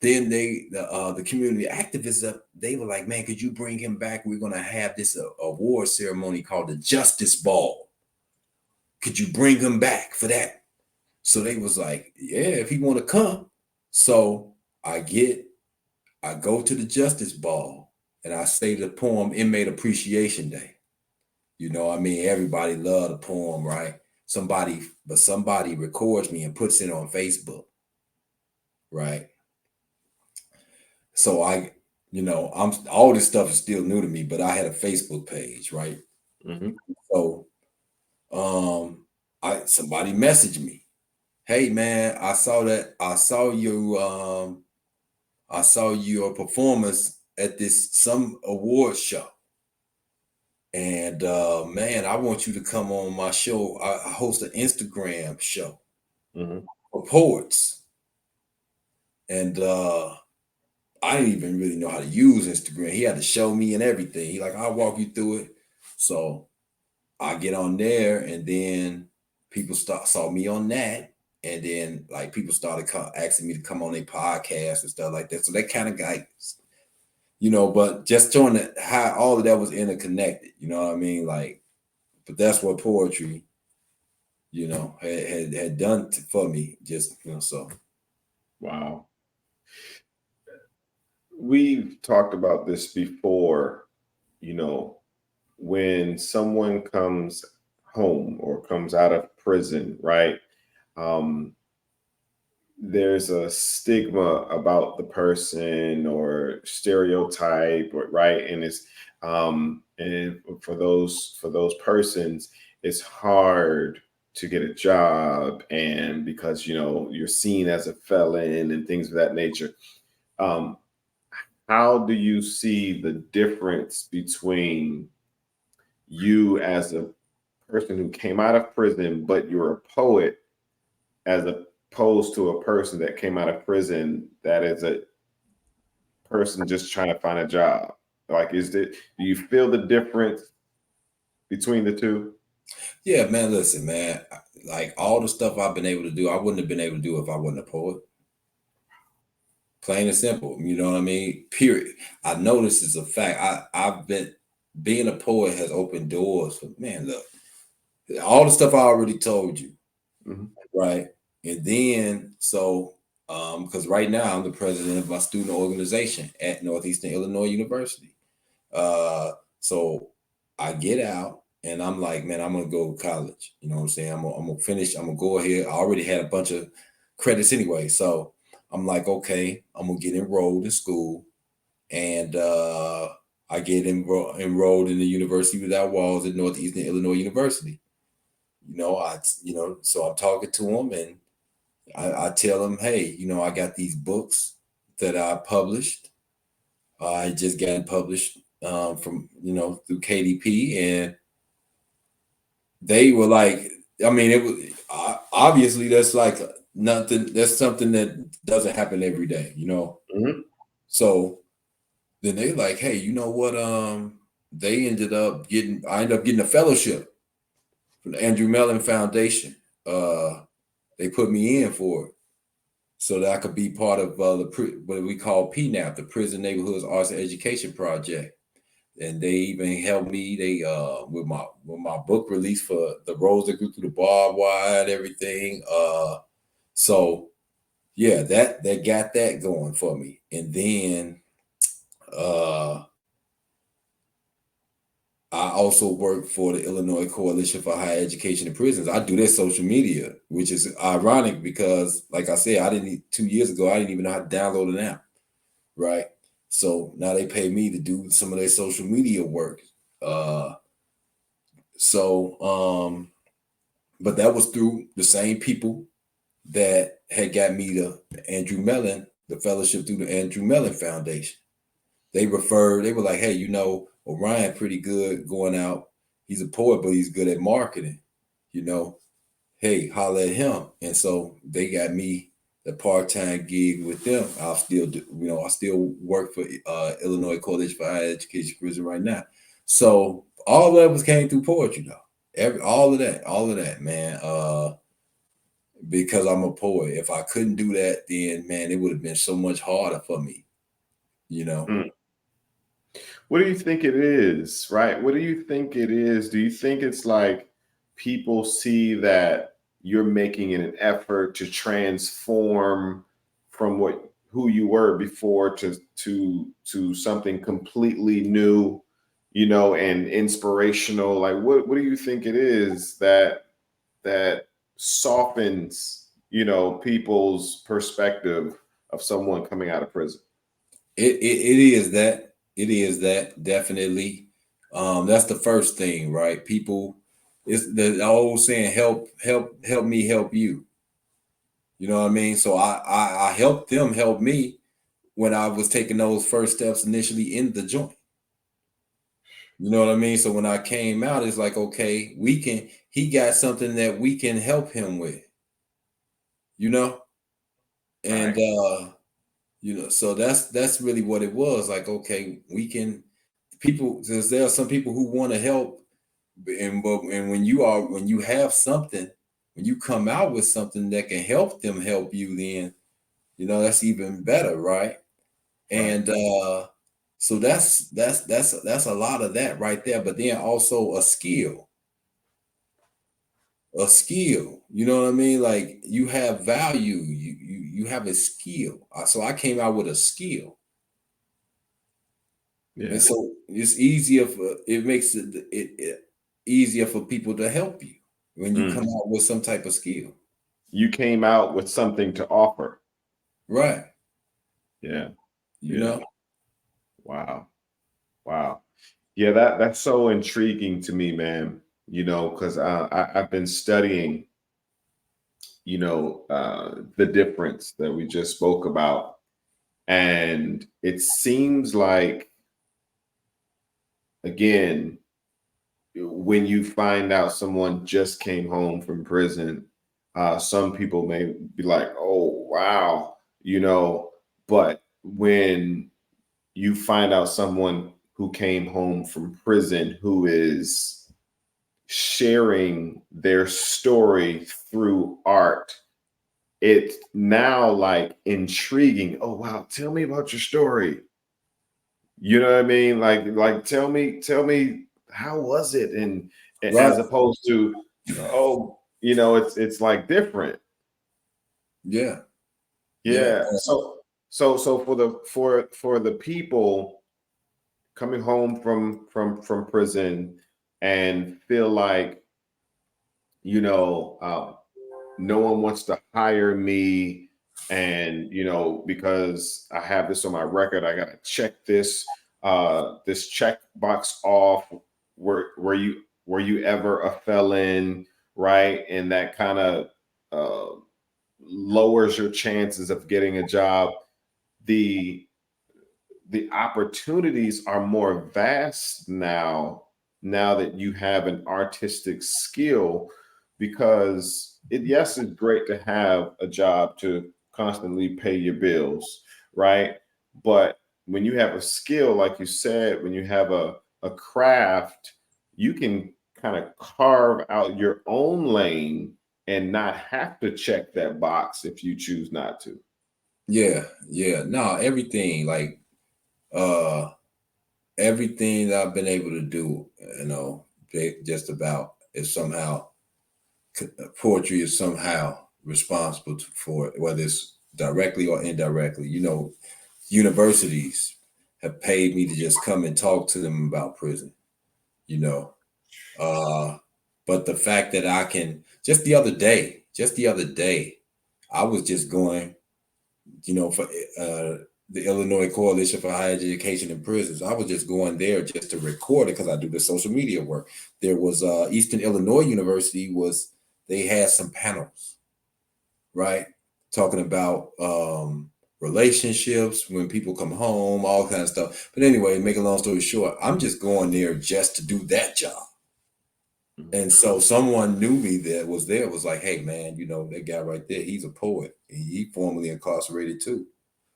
then the community activists, they were like, man, could you bring him back? We're gonna have this award ceremony called the Justice Ball. Could you bring him back for that? So they was like, yeah, if he want to come. So I go to the Justice Ball, and I say the poem Inmate Appreciation Day. You know, I mean, everybody loved the poem, right? Somebody records me and puts it on Facebook, right? So all this stuff is still new to me, but I had a Facebook page, right? Mm-hmm. So somebody messaged me, hey man, I saw your performance at some award show. And man, I want you to come on my show. I host an Instagram show for poets. And I didn't even really know how to use Instagram. He had to show me and everything. He like, I'll walk you through it. So I get on there, and then people saw me on that. And then like people started asking me to come on their podcast and stuff like that. So that kind of got, but just showing how all of that was interconnected, you know what I mean? Like, but that's what poetry, had done for me, just, so. Wow. We've talked about this before, when someone comes home or comes out of prison, right? There's a stigma about the person or stereotype, right? And it's and for those persons, it's hard to get a job, and because you're seen as a felon and things of that nature. How do you see the difference between you as a person who came out of prison, but you're a poet, as opposed to a person that came out of prison that is a person just trying to find a job? Like, do you feel the difference between the two? Yeah, man, listen, man, like all the stuff I've been able to do, I wouldn't have been able to do if I wasn't a poet. Plain and simple, you know what I mean? Period. I know this is a fact. I've been, being a poet has opened doors for, man, look, all the stuff I already told you, right? And then, so, because right now I'm the president of my student organization at Northeastern Illinois University. So I get out and I'm like, man, I'm going to go to college. You know what I'm saying? I'm going to finish. I'm going to go ahead. I already had a bunch of credits anyway. So I'm like, okay, I'm going to get enrolled in school. And I get enrolled in the University Without Walls at Northeastern Illinois University. So I'm talking to him and I tell him, hey, I got these books that I published. I just got published from, through KDP, and they were like, I mean, it was obviously that's like nothing. That's something that doesn't happen every day, So then they like, hey, you know what? I ended up getting a fellowship from the Andrew Mellon Foundation. They put me in for it so that I could be part of what we call PNAP, the Prison Neighborhoods Arts and Education Project. And they even helped me. They with my book release for The Roads That Grew Through the Barbed Wire and everything. So yeah, that got that going for me. And then I also work for the Illinois Coalition for Higher Education in Prisons. I do their social media, which is ironic because, like I said, 2 years ago, I didn't even know how to download an app, right? So now they pay me to do some of their social media work. But that was through the same people that had got me the Andrew Mellon, the fellowship through the Andrew Mellon Foundation. They were like, hey, Orion pretty good going out. He's a poet, but he's good at marketing. Hey, holla at him. And so they got me the part-time gig with them. I'll still do, I still work for Illinois Coalition for Higher Education Prison right now. So all of that came through poetry, though. All of that, man. Because I'm a poet. If I couldn't do that, then man, it would have been so much harder for me. What do you think it is, right? What do you think it is? Do you think it's like people see that you're making an effort to transform from who you were before to something completely new, and inspirational? Like, what do you think it is that softens, people's perspective of someone coming out of prison? It is that definitely. That's the first thing, right? People, it's the old saying, help me help you. You know what I mean? So I helped them help me when I was taking those first steps initially in the joint. You know what I mean? So when I came out, it's like, okay, he got something that we can help him with, you know? And Right. so that's really what it was. Like, okay, we can people, since there are some people who want to help, and when you have something, when you come out with something that can help them help you, then that's even better, right? Right. And so that's a lot of that right there. But then also a skill, you know what I mean? Like, you have value, you have a skill. So I came out with a skill. Yeah. And so it makes it easier for people to help you when you come Mm. out with some type of skill. You came out with something to offer. Right. Yeah. You Yeah. know? Wow. Wow. Yeah, that's so intriguing to me, man. Because I've been studying, the difference that we just spoke about, and it seems like, again, when you find out someone just came home from prison, some people may be like, "Oh, wow," but when you find out someone who came home from prison who is sharing their story through art, it's now like intriguing. Oh wow, tell me about your story. You know what I mean? Like tell me how was it? And Right. as opposed to, oh, it's like different. Yeah. Yeah. Yeah. So for the people coming home from prison and feel like, no one wants to hire me, and because I have this on my record, I gotta check this check box off. Were you ever a felon, right? And that kind of uh, lowers your chances of getting a job. The the opportunities are more vast now that you have an artistic skill, because yes, it's great to have a job to constantly pay your bills, right? But when you have a skill, like you said, when you have a craft, you can kind of carve out your own lane and not have to check that box if you choose not to. Yeah. Yeah. No, everything, like, uh everything that I've been able to do, just about, is somehow poetry is somehow responsible for it, whether it's directly or indirectly. Universities have paid me to just come and talk to them about prison. You know, uh, but the fact that I can, just the other day, I was just going, for the Illinois Coalition for Higher Education in Prisons. I was just going there just to record it because I do the social media work. There was Eastern Illinois University they had some panels, right? Talking about relationships when people come home, all kind of stuff. But anyway, make a long story short, I'm just going there just to do that job. And so someone knew me that was there, was like, hey man, that guy right there, he's a poet. He formerly incarcerated too.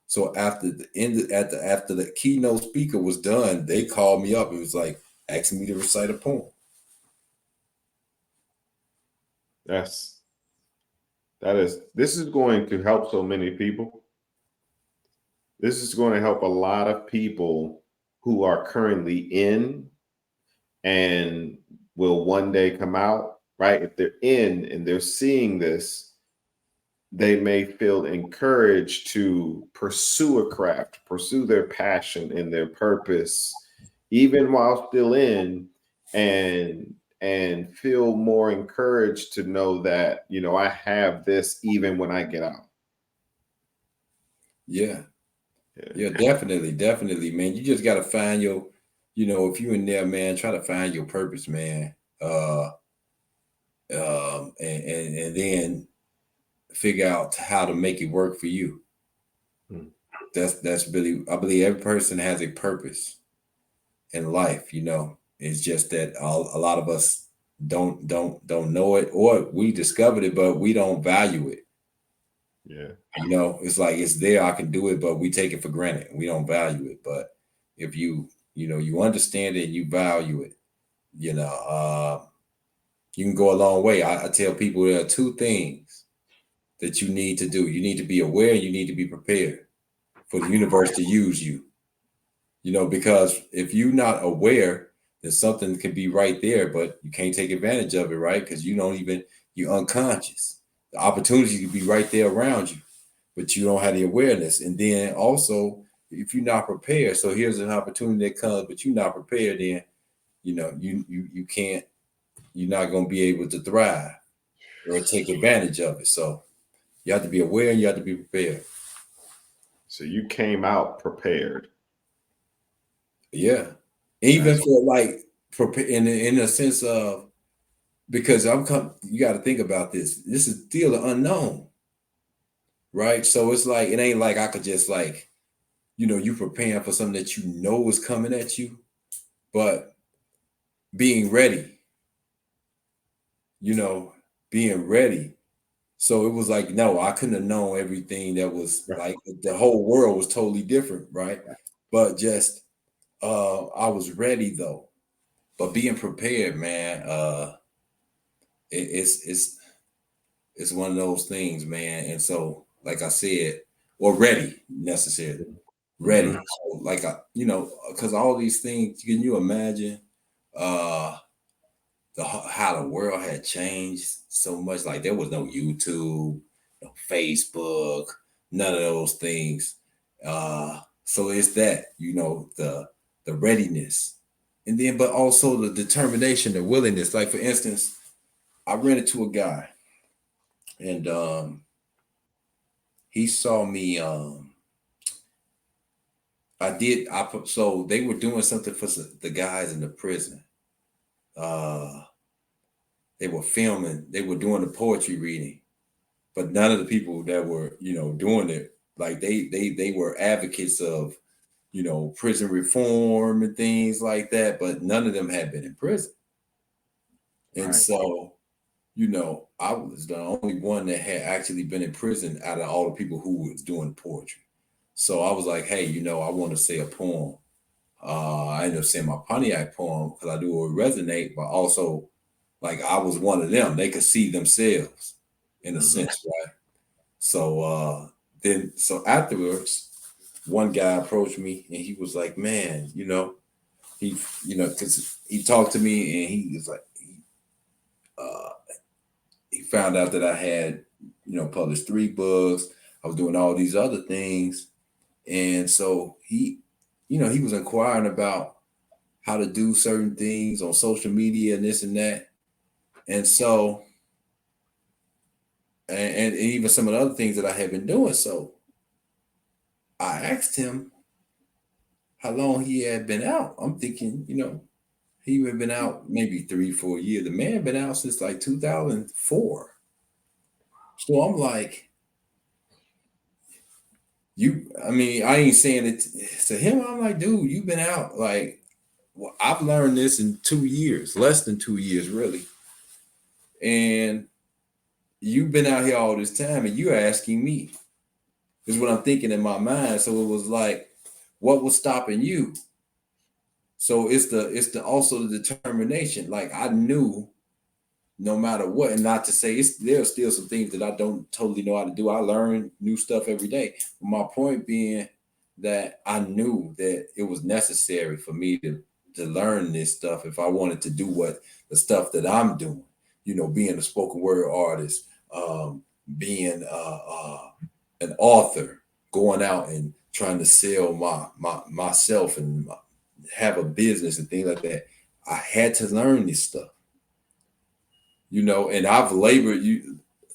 So after the keynote speaker was done, they called me up. It was like asking me to recite a poem. That's this is going to help so many people. This is going to help a lot of people who are currently in and will one day come out, right? If they're in and they're seeing this, they may feel encouraged to pursue a craft, pursue their passion and their purpose, even while still in, and feel more encouraged to know that, you know, I have this even when I get out. Yeah. Yeah, definitely, man. You just gotta find your, if you in there, man, try to find your purpose, man. And then figure out how to make it work for you. Hmm. That's really, I believe every person has a purpose in life. It's just that a lot of us don't know it, or we discovered it, but we don't value it. Yeah. It's like it's there, I can do it, but we take it for granted. We don't value it. But if you understand it and you value it, you can go a long way. I tell people there are two things that you need to do. You need to be aware, and you need to be prepared for the universe to use you. Because if you're not aware, then something can be right there, but you can't take advantage of it, right? Because you're unconscious. The opportunity could be right there around you, but you don't have the awareness. And then also, if you're not prepared, so here's an opportunity that comes, but you're not prepared, then you can't, you're not going to be able to thrive or take advantage of it. So you have to be aware and you have to be prepared. So you came out prepared. Yeah. Even for like in a sense of, because you got to think about this. This is still the unknown, right? So it's like, it ain't like I could just like, you preparing for something that is coming at you, but being ready, being ready. So it was like, no, I couldn't have known everything that was like, the whole world was totally different, right? But just, I was ready though. But being prepared, man, it's one of those things, man. And so, like I said, or ready, necessarily. Ready. Mm-hmm. So like, because all these things, can you imagine how the world had changed so much? Like there was no YouTube, no Facebook, none of those things. So it's that, the readiness. And then, but also the determination, the willingness. Like for instance, I ran into a guy and he saw me, so they were doing something for the guys in the prison. They were filming, they were doing the poetry reading, but none of the people that were, doing it, like they were advocates of, prison reform and things like that, but none of them had been in prison. And so, I was the only one that had actually been in prison out of all the people who was doing poetry. So I was like, hey, I want to say a poem. I ended up saying my Pontiac poem because I knew it would resonate, but also like I was one of them. They could see themselves in a sense, right? So so afterwards, one guy approached me and he was like, man, because he talked to me and he was like, he found out that I had, published 3 books. I was doing all these other things. And so he was inquiring about how to do certain things on social media and this and that. And so, and even some of the other things that I had been doing. So I asked him how long he had been out. I'm thinking, he had been out maybe 3-4 years. The man had been out since like 2004. So I'm like, I ain't saying it to him. I'm like, dude, you've been out. Like, well, I've learned this in 2 years, less than 2 years, really. And you've been out here all this time and you're asking me. Is what I'm thinking in my mind. So it was like, what was stopping you? So it's the also the determination. Like I knew no matter what, and not to say there's still some things that I don't totally know how to do. I learn new stuff every day. But my point being that I knew that it was necessary for me to learn this stuff if I wanted to do the stuff that I'm doing, being a spoken word artist, being an author, going out and trying to sell myself and have a business and things like that. I had to learn this stuff, and I've labored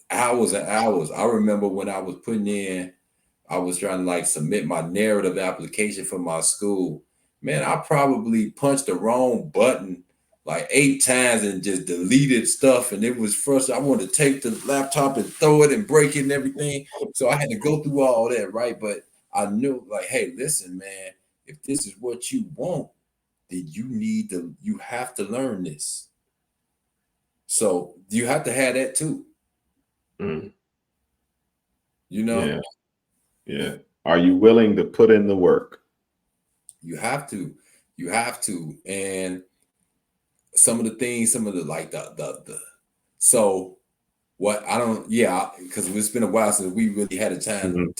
hours and hours. I remember when I was I was trying to submit my narrative application for my school. Man, I probably punched the wrong button like 8 times and just deleted stuff. And it was frustrating. I wanted to take the laptop and throw it and break it and everything. So I had to go through all that, right? But I knew, hey, listen, man, if this is what you want, then you have to learn this. So you have to have that too. Mm. Yeah. Yeah. Are you willing to put in the work? You have to. And some of the so what I don't, because it's been a while since we really had a time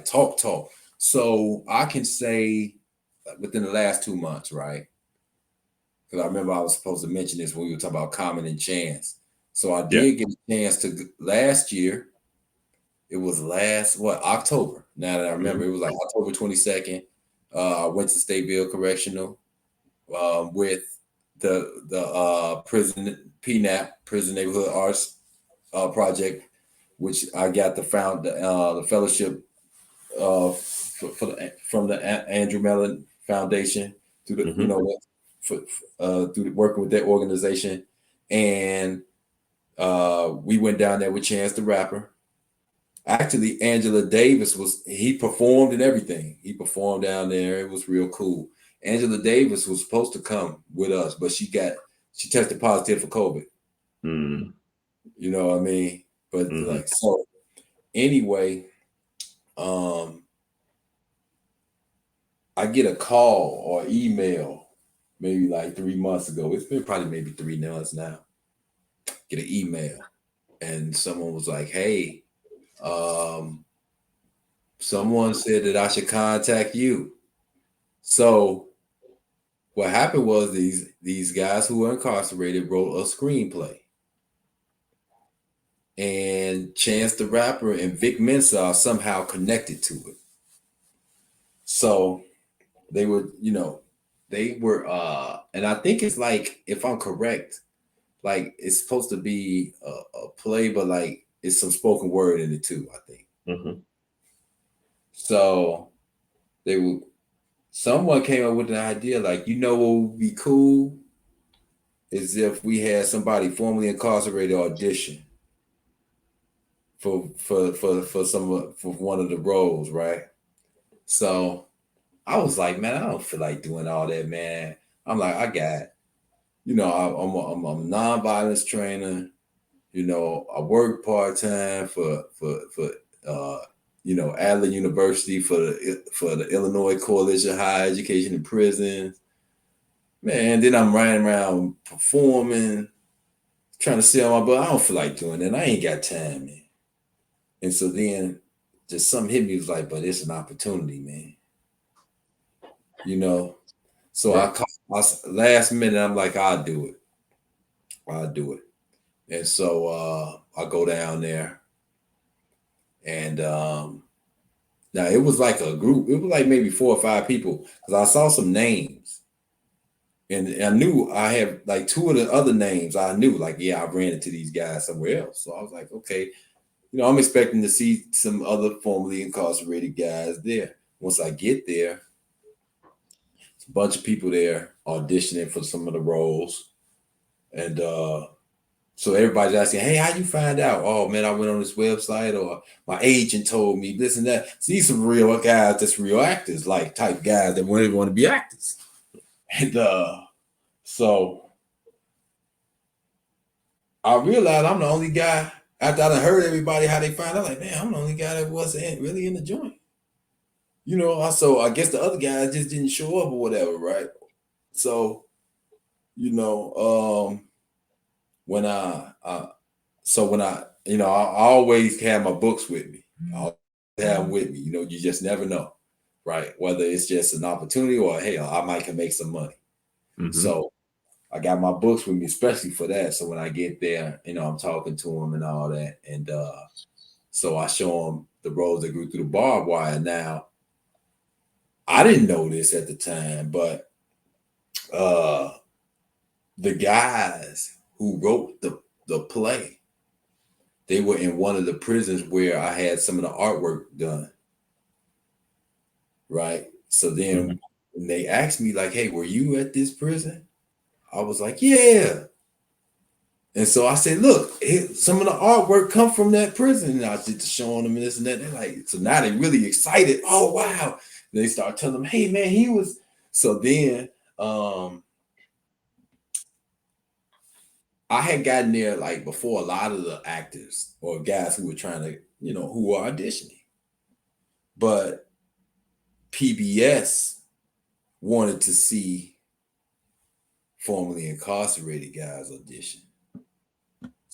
talk. So I can say within the last 2 months, right? Because I remember I was supposed to mention this when we were talking about Common and Chance. So I did get a chance to last year. It was October. Now that I remember, it was like October 22nd. I went to Stateville Correctional with the prison PNAP, Prison Neighborhood Arts Project, which I got the fellowship from the Andrew Mellon Foundation through the through working with that organization, and we went down there with Chance the Rapper. Actually, Angela Davis he performed and everything. He performed down there. It was real cool. Angela Davis was supposed to come with us, but she tested positive for COVID. Mm. You know what I mean? But so anyway, I get a call or email maybe like 3 months ago. It's been probably maybe 3 months now. Get an email, and someone was like, "Hey, someone said that I should contact you." So what happened was these guys who were incarcerated wrote a screenplay, and Chance the Rapper and Vic Mensa somehow connected to it. So they were, and I think it's like, if I'm correct, like it's supposed to be a play, but like it's some spoken word in it too, I think. Mm-hmm. So someone came up with an idea, like, what would be cool is if we had somebody formerly incarcerated audition for one of the roles, right? So I was like, man, I don't feel like doing all that, man. I'm like, I got, I'm a nonviolence trainer. I work part-time for Adler University for the Illinois Coalition of Higher Education in Prisons. Man, then I'm riding around performing, trying to sell my book. I don't feel like doing that. I ain't got time, man. And so then just something hit me, was like, but it's an opportunity, man. So I last minute, I'm like, I'll do it. And so I go down there, and now it was like a group. It was like maybe 4 or 5 people, because I saw some names, and I knew I have like 2 of the other names. I knew, like, I ran into these guys somewhere else. So I was like, okay, I'm expecting to see some other formerly incarcerated guys there. Once I get there, it's a bunch of people there auditioning for some of the roles, and so everybody's asking, hey, how you find out? Oh, man, I went on this website, or my agent told me this and that. See, some real guys, that's real actors, like type guys that want to be actors. And so I realized I'm the only guy, after I done heard everybody how they find out, like, man, I'm the only guy that wasn't really in the joint. So I guess the other guys just didn't show up or whatever, right? So, when I always have my books with me. I always have them with me. You just never know, right? Whether it's just an opportunity or, hell, I might can make some money. Mm-hmm. So I got my books with me, especially for that. So when I get there, I'm talking to them and all that. And So I show them the rows that grew through the barbed wire. Now, I didn't know this at the time, but the guys who wrote the play, they were in one of the prisons where I had some of the artwork done. Right. So then when they asked me, like, hey, were you at this prison? I was like, yeah. And so I said, look, some of the artwork come from that prison. And I was just showing them this and that. They're like, so now they're really excited. Oh, wow. And they start telling them, hey, man, he was. So then I had gotten there like before a lot of the actors or guys who were trying to, who were auditioning. But PBS wanted to see formerly incarcerated guys audition.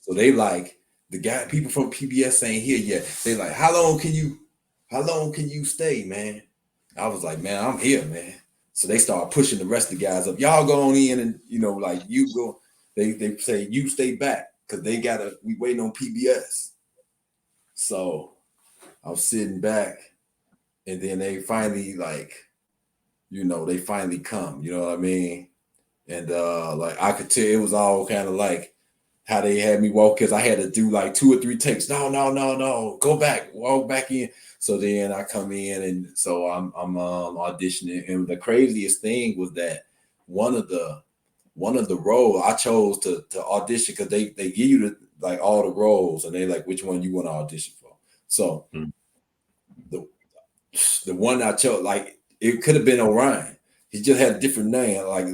So they like people from PBS ain't here yet. They like, how long can you stay, man? I was like, man, I'm here, man. So they start pushing the rest of the guys up. Y'all go on in and like you go. They say you stay back because we waiting on PBS. So I was sitting back, and then they finally they finally come. You know what I mean? And like I could tell it was all kind of like how they had me walk, because I had to do like 2 or 3 takes. No, go back, walk back in. So then I come in, and so I'm auditioning. And the craziest thing was that one of the roles I chose to audition, because they give you all the roles, and they like which one you want to audition for. So the one I chose, like it could have been Orion. He just had a different name. Like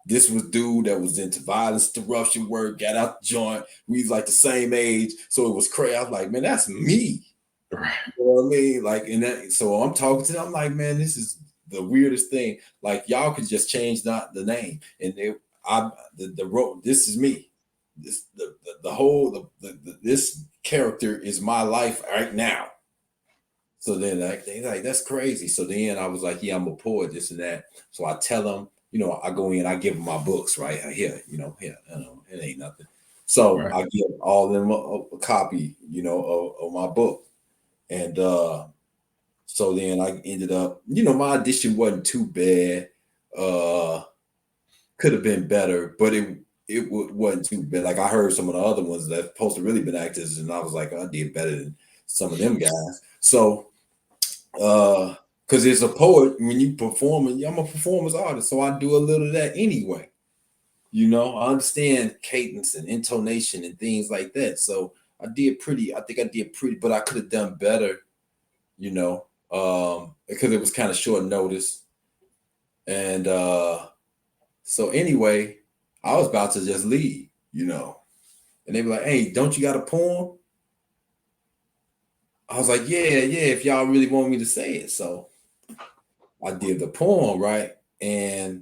this was dude that was into violence interruption work, got out the joint. We was like the same age, so it was crazy. I was like, man, that's me. Right. You know what I mean? Like, so I'm talking to them. I'm like, man, this is the weirdest thing. Like, y'all could just change the name, and the role. This is me. This this character is my life right now. So then they like, that's crazy. So then I was like, yeah, I'm a poet, this and that. So I tell them, I go in, I give them my books, right here, it ain't nothing. So right. I give all of them a copy, of my book. And so then I ended up, my audition wasn't too bad. Could have been better, but it wasn't too bad. Like I heard some of the other ones that supposed to really been actors, and I was like, I did better than some of them guys. So because as a poet, when you perform, I'm a performance artist, so I do a little of that anyway. I understand cadence and intonation and things like that. So I think I did pretty, but I could have done better, because it was kind of short notice. And so anyway, I was about to just leave, and they were like, hey, don't you got a poem? I was like, yeah, if y'all really want me to say it. So I did the poem, right? And,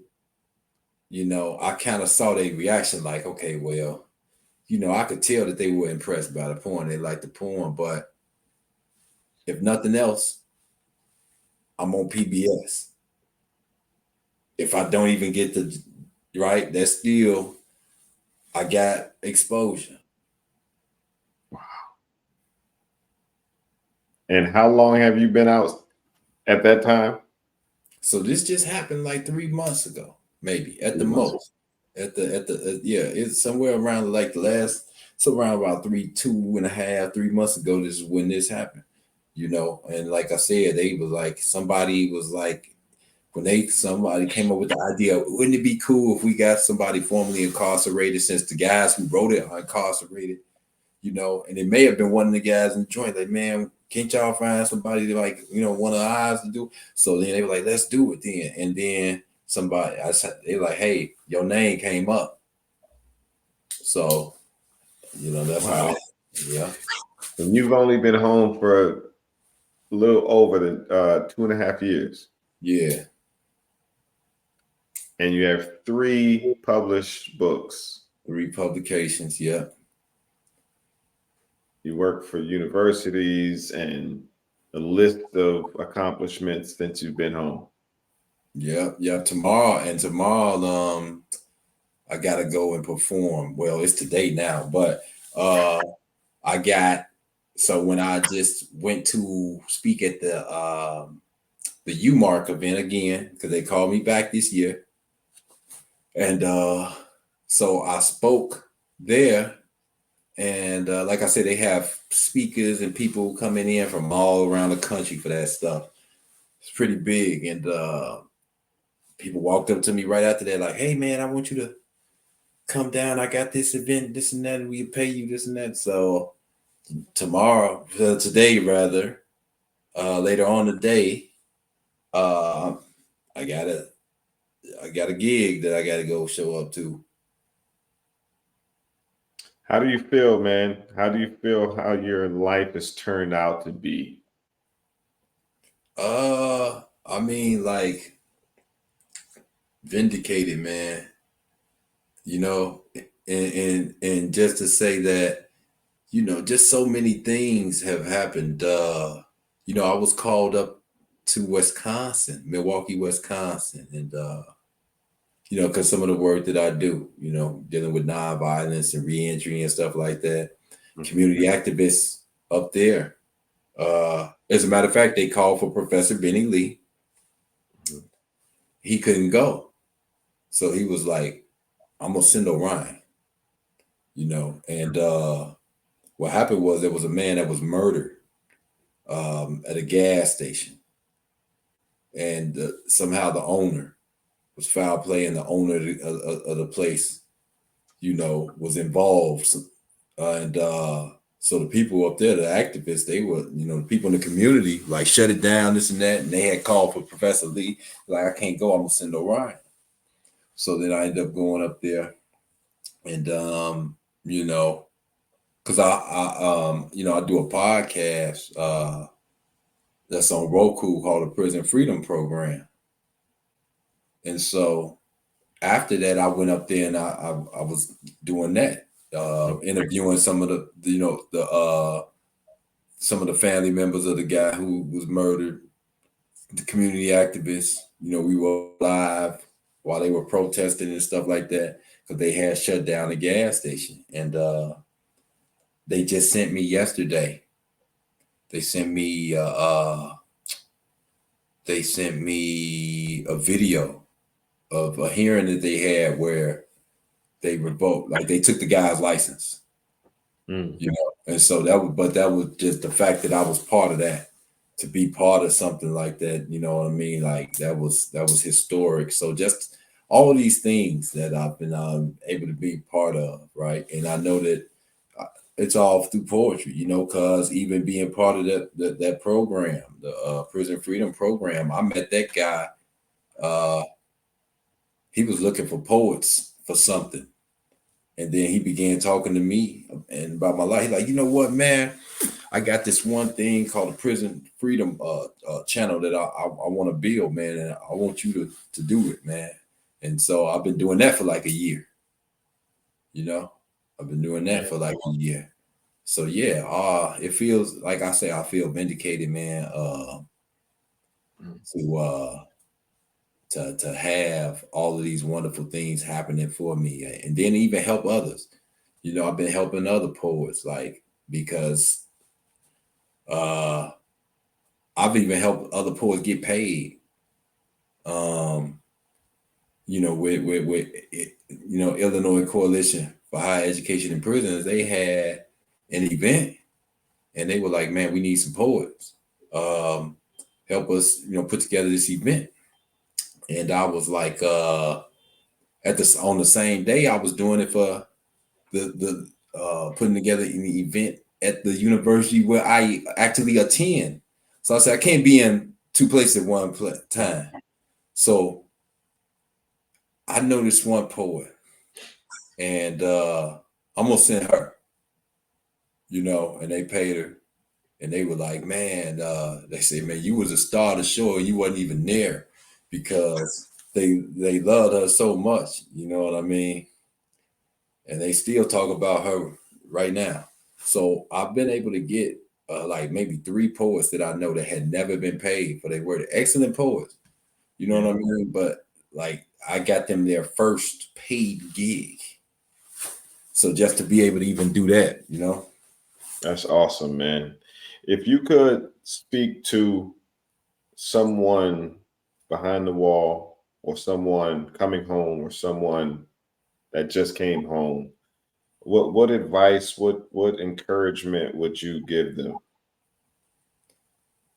I kind of saw their reaction like, okay, well, I could tell that they were impressed by the poem. They liked the poem, but if nothing else, I'm on PBS. If I don't even get right, that's still, I got exposure. And how long have you been out at that time? So this just happened like 3 months ago, maybe at the most. It's somewhere around like around about 3 months ago. This is when this happened, And like I said, they was like, somebody came up with the idea, wouldn't it be cool if we got somebody formerly incarcerated, since the guys who wrote it are incarcerated, and it may have been one of the guys in the joint, like, man, can't y'all find somebody to one of the eyes to do? So then they were like, let's do it then. And then they were like, hey, your name came up. So, that's how, yeah. And you've only been home for a little over the 2.5 years. Yeah. And you have 3 published books. 3 publications, yeah. You work for universities and a list of accomplishments since you've been home. Yeah. Tomorrow, I gotta go and perform. Well, it's today now, but I got So when I just went to speak at the UMark event again, because they called me back this year, and so I spoke there, and like I said, they have speakers and people coming in from all around the country for that stuff. It's pretty big, and people walked up to me right after that, like, "Hey, man, I want you to come down. I got this event, this and that, and we pay you this and that." So today rather, later on today, I got a gig that I got to go show up to. How do you feel, man? How do you feel how your life has turned out to be? I mean, like, vindicated, man. You know, and just to say that, you know, just so many things have happened. You know, I was called up to Wisconsin, Milwaukee, Wisconsin, and you know, because some of the work that I do, you know, dealing with nonviolence and reentry and stuff like that, community activists up there. As a matter of fact, they called for Professor Benny Lee. He couldn't go, so he was like, "I'm gonna send Orion," you know. And what happened was there was a man that was murdered at a gas station, and somehow the owner was foul play, and the owner of the place, you know, was involved. And so the people up there, the activists, they were, you know, the people in the community, like, shut it down, this and that. And they had called for Professor Lee, like, "I can't go, I'm gonna send Orion." So then I ended up going up there, and you know, because I you know, I do a podcast that's on Roku called the Prison Freedom Program. And so after that, I went up there and I was doing that, interviewing some of the, you know, some of the family members of the guy who was murdered, the community activists. You know, we were live while they were protesting and stuff like that, because they had shut down the gas station. And they just sent me yesterday. They sent me a video of a hearing that they had where they revoked, like, they took the guy's license. You know, and so that was just the fact that I was part of that, to be part of something like that, you know what I mean? Like, that was historic. So just all of these things that I've been able to be part of, right? And I know that it's all through poetry, you know, because even being part of that program, the Prison Freedom Program, I met that guy. He was looking for poets for something. And then he began talking to me and about my life. He's like, "You know what, man? I got this one thing called the Prison Freedom channel that I want to build, man, and I want you to do it, man." And so I've been doing that for like a year. You know, I've been doing that for like a year. So yeah, it feels like, I say, I feel vindicated, man. To have all of these wonderful things happening for me, and then even help others. You know, I've been helping other poets, like, because I've even helped other poets get paid. You know, with you know, Illinois Coalition for Higher Education in Prisons, they had an event, and they were like, "Man, we need some poets. Help us, you know, put together this event." And I was like, on the same day, I was doing it for the putting together an event at the university where I actually attend. So I said, I can't be in two places at one time. So I know this one poet, and I'm gonna send her, you know, and they paid her. And they were like, "Man," they say, "Man, you was a star of the show, and you wasn't even there," because they loved her so much, you know what I mean? And they still talk about her right now. So I've been able to get like maybe 3 poets that I know that had never been paid for their work. Excellent poets, you know what I mean? But like, I got them their first paid gig. So just to be able to even do that, you know? That's awesome, man. If you could speak to someone behind the wall, or someone coming home, or someone that just came home, what advice, what encouragement would you give them?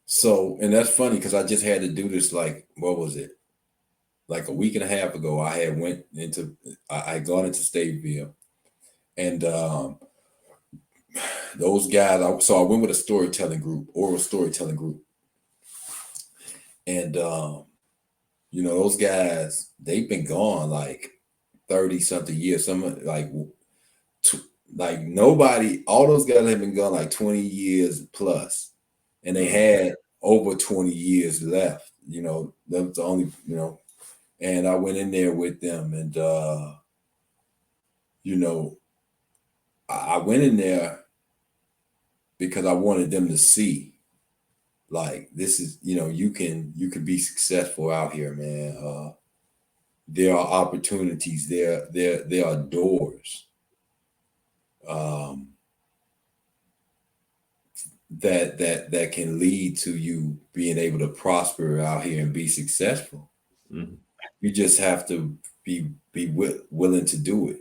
So, and that's funny because I just had to do this, like, what was it? Like a week and a half ago, I had gone into Stateville, and those guys, so I went with a storytelling group, oral storytelling group. And those guys, they've been gone like 30 something years. Some like nobody, all those guys have been gone like 20 years plus. And they had over 20 years left. That's the only, and I went in there with them, and I went in there because I wanted them to see, like, this is, you can be successful out here, man. There are opportunities, there are doors that can lead to you being able to prosper out here and be successful. Mm-hmm. You just have to be willing to do it.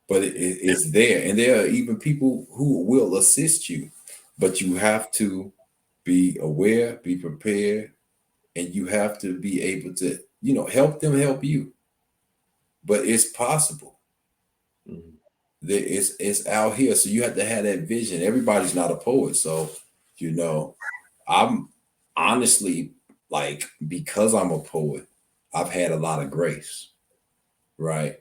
But it's there, and there are even people who will assist you, but you have to be aware, be prepared, and you have to be able to, help them help you. But it's possible. Mm-hmm. It's out here, so you have to have that vision. Everybody's not a poet, so I'm honestly, like, because I'm a poet, I've had a lot of grace, right?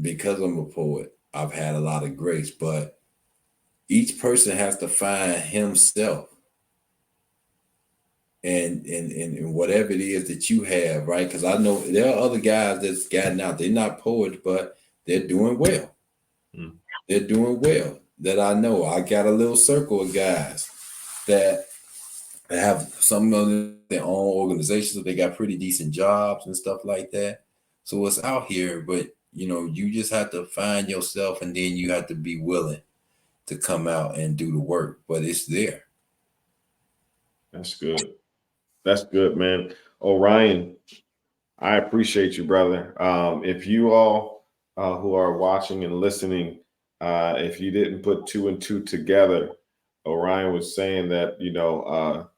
Because I'm a poet, I've had a lot of grace, but each person has to find himself and whatever it is that you have, right? Because I know there are other guys that's gotten out. They're not poets, but they're doing well. Mm. They're doing well that I know. I got a little circle of guys that have some of their own organizations. They got pretty decent jobs and stuff like that. So it's out here, but you just have to find yourself, and then you have to be willing to come out and do the work. But it's there. That's good. That's good, man. Orion, I appreciate you, brother. If you all who are watching and listening, if you didn't put two and two together, Orion was saying that,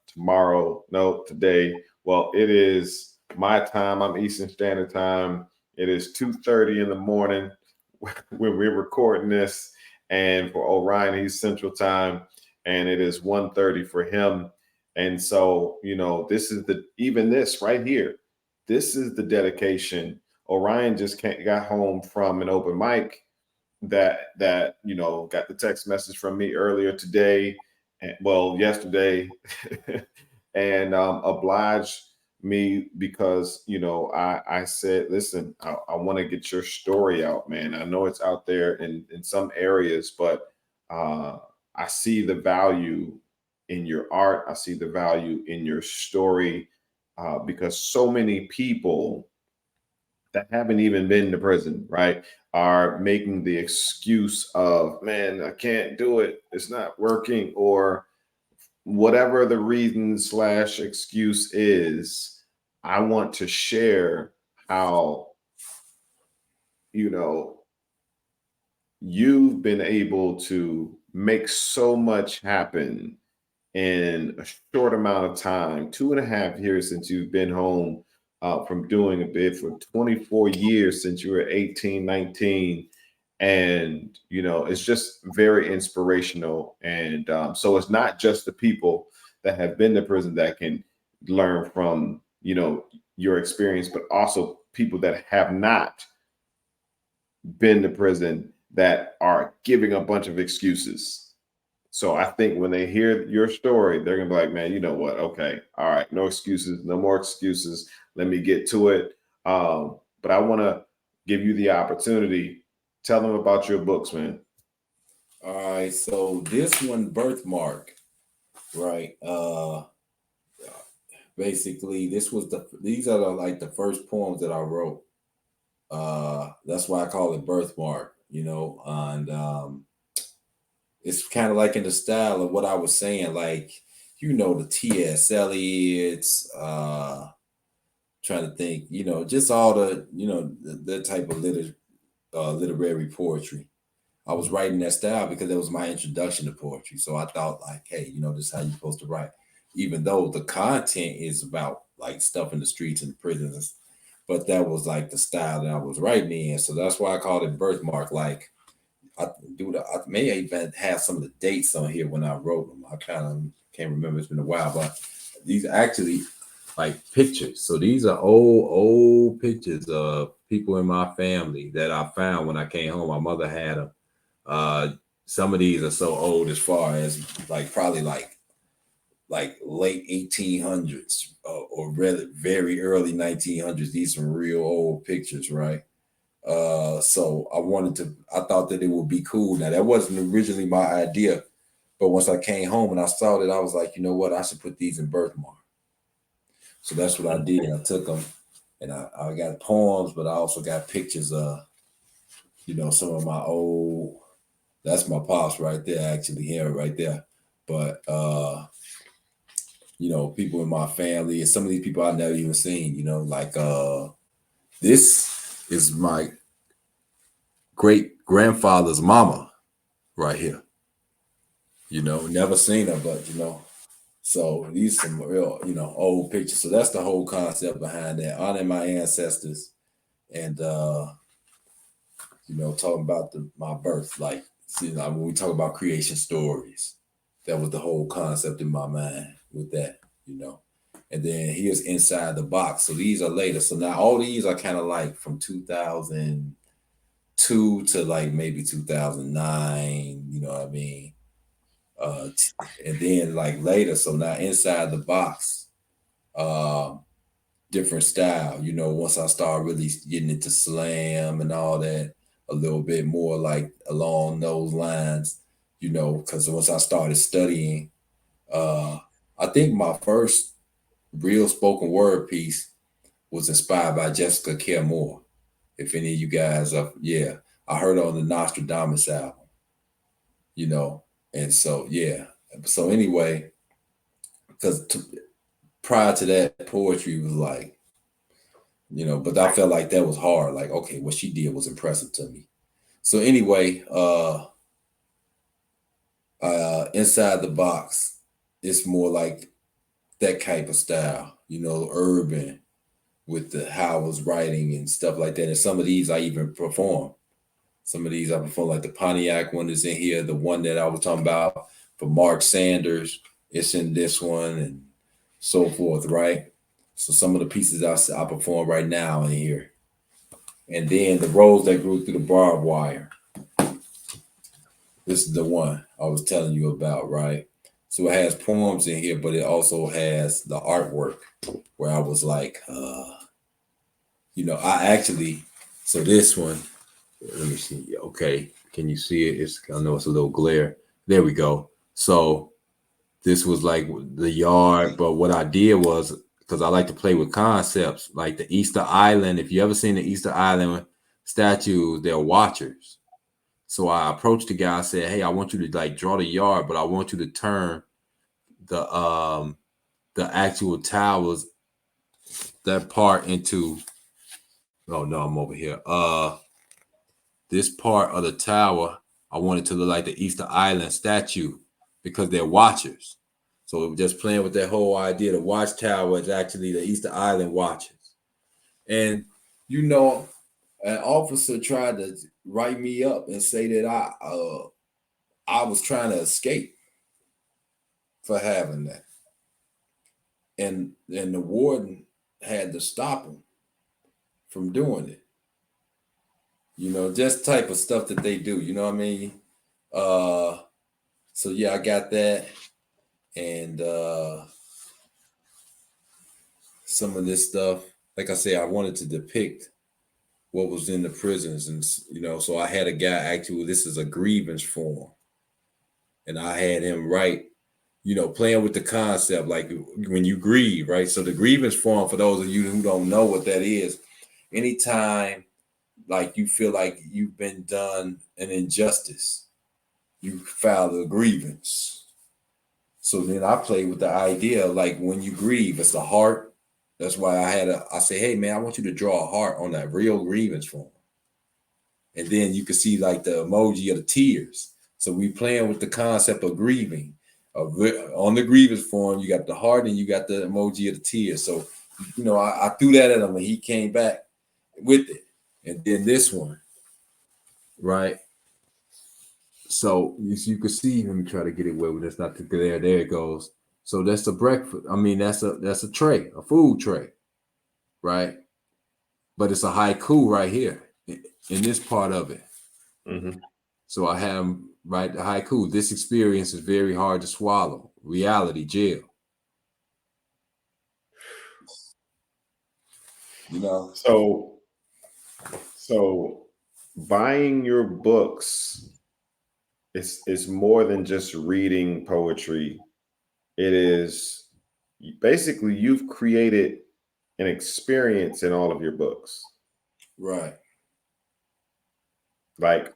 tomorrow, no, today, well, it is my time. I'm Eastern Standard Time. It is 2:30 in the morning when we're recording this. And for Orion, he's Central Time, and it is 1:30 for him. And so, this is even this right here. This is the dedication. Orion just got home from an open mic that got the text message from me earlier today, and well, yesterday, and obliged me because I said, listen, I want to get your story out, man. I know it's out there in some areas, but I see the value in your art. I see the value in your story, because so many people that haven't even been to prison, right, are making the excuse of, man, I can't do it, it's not working, or whatever the reason / excuse is. I want to share how you've been able to make so much happen in a short amount of time. 2.5 years since you've been home from doing a bid, for 24 years since you were 18, 19. And, it's just very inspirational. And so it's not just the people that have been to prison that can learn from, your experience, but also people that have not been to prison that are giving a bunch of excuses. So I think when they hear your story, they're gonna be like, man, you know what? Okay, all right, no excuses, no more excuses. Let me get to it. But I want to give you the opportunity. Tell them about your books, man. All right, so this one, Birthmark, right? Basically, these are like the first poems that I wrote. That's why I call it Birthmark, and it's kind of like in the style of what I was saying, like, the T.S. Eliot's, trying to think, just all the, the type of literary poetry. I was writing that style because that was my introduction to poetry. So I thought, like, hey, this is how you're supposed to write, even though the content is about like stuff in the streets and the prisons. But that was like the style that I was writing in. So that's why I called it birthmark. Like, I may even have some of the dates on here when I wrote them. I kind of can't remember. It's been a while, but these are actually like pictures. So these are old pictures of people in my family that I found when I came home. My mother had them. Some of these are so old as far as like probably like late 1800s or really very early 1900s. These are real old pictures, right? So I thought that it would be cool. Now that wasn't originally my idea, but once I came home and I saw it, I was like, you know what? I should put these in birthmark. So that's what I did. I took them and I got poems, but I also got pictures of, some of my old, that's my pops right there, actually here right there. But, people in my family and some of these people I've never even seen, like this is my great grandfather's mama right here. Never seen her, but so these some real, old pictures. So that's the whole concept behind that. Honoring my ancestors and talking about my birth. Like, when we talk about creation stories, that was the whole concept in my mind with that, And then here's Inside the Box. So these are later. So now all these are kind of like from 2002 to like maybe 2009, you know what I mean? And then like later, so now Inside the Box, different style, once I started really getting into slam and all that, a little bit more like along those lines, because once I started studying, I think my first real spoken word piece was inspired by Jessica Care Moore. If any of you guys I heard her on the Nostradamus album, and so, yeah. So anyway, because prior to that, poetry was like, but I felt like that was hard. Like, okay, what she did was impressive to me. So anyway, Inside the Box, it's more like that type of style, urban with how I was writing and stuff like that. And some of these I even perform. Some of these I perform, like the Pontiac one is in here. The one that I was talking about for Mark Sanders, it's in this one and so forth, right? So some of the pieces I perform right now in here. And then The Rose That Grew Through the Barbed Wire. This is the one I was telling you about, right? So it has poems in here, but it also has the artwork where I was like, so this one, let me see. Okay, can you see it? I know it's a little glare. There we go. So this was like the yard, but what I did was, because I like to play with concepts, like the Easter Island. If you ever seen the Easter Island statues, they're watchers. So I approached the guy, I said, hey, I want you to like draw the yard, but I want you to turn the actual towers, that part into, oh no, I'm over here. This part of the tower, I want it to look like the Easter Island statue because they're watchers. So just playing with that whole idea, the watchtower is actually the Easter Island watchers. And an officer tried to write me up and say that I was trying to escape for having that. And the warden had to stop him from doing it. Just type of stuff that they do, you know what I mean? So yeah, I got that. And some of this stuff, like I say, I wanted to depict what was in the prisons. And, so I had a guy, actually, this is a grievance form. And I had him write, playing with the concept, like when you grieve, right? So the grievance form, for those of you who don't know what that is, anytime like you feel like you've been done an injustice, you file a grievance. So then I play with the idea, like when you grieve, it's a heart. That's why I say, hey man, I want you to draw a heart on that real grievance form. And then you can see like the emoji of the tears. So we playing with the concept of grieving. On the grievance form, you got the heart and you got the emoji of the tears. So, I threw that at him and he came back with it. And then this one, right? So you can see, let me try to get it where it's not there. There it goes. So that's a breakfast. I mean, that's a tray, a food tray, right? But it's a haiku right here in this part of it. Mm-hmm. So I have him write the haiku. This experience is very hard to swallow. Reality, jail. So buying your books is more than just reading poetry. It is basically you've created an experience in all of your books. Right. Like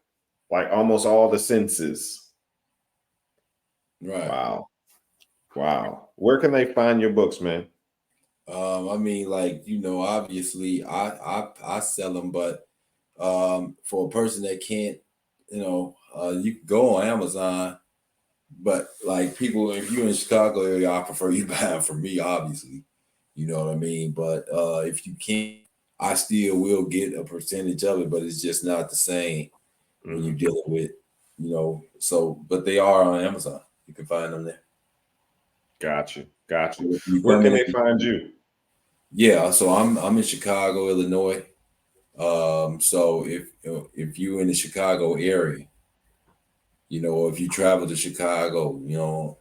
almost all the senses. Right. Wow. Where can they find your books, man? I mean, like, obviously I sell them, but for a person that can't, you can go on Amazon, but like people, if you're in Chicago area, I prefer you buy them from me, obviously. You know what I mean? But if you can't, I still will get a percentage of it, but it's just not the same when you're dealing with, but they are on Amazon. You can find them there. Gotcha. Where can they find you? Yeah, so I'm in Chicago, Illinois. So if you're in the Chicago area, or if you travel to Chicago,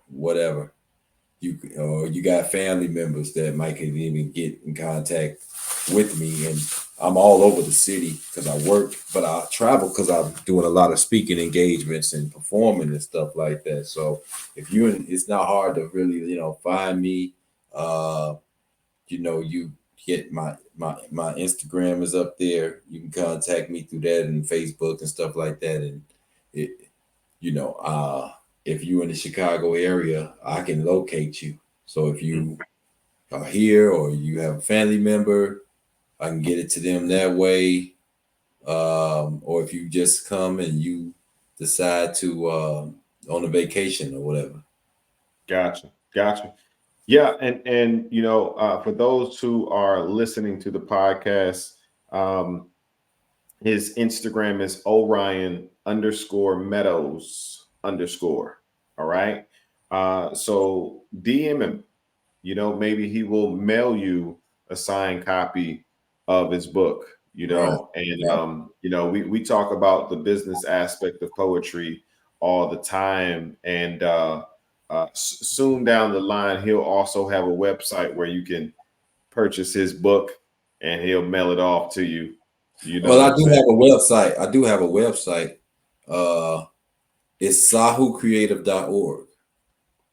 whatever, you got family members that might can even get in contact with me, and I'm all over the city because I work, but I travel because I'm doing a lot of speaking engagements and performing and stuff like that. So it's not hard to really, find me. You get my Instagram is up there. You can contact me through that and Facebook and stuff like that. And if you're in the Chicago area, I can locate you. So if you are here or you have a family member, I can get it to them that way. Or if you just come and you decide to on a vacation or whatever. Gotcha. Yeah, and for those who are listening to the podcast, his Instagram is Orion_Meadows_. All right. So DM him. Maybe he will mail you a signed copy of his book. Right. And we talk about the business aspect of poetry all the time, and soon down the line, he'll also have a website where you can purchase his book, and he'll mail it off to you. Well, I do have a website. It's sahucreative.org.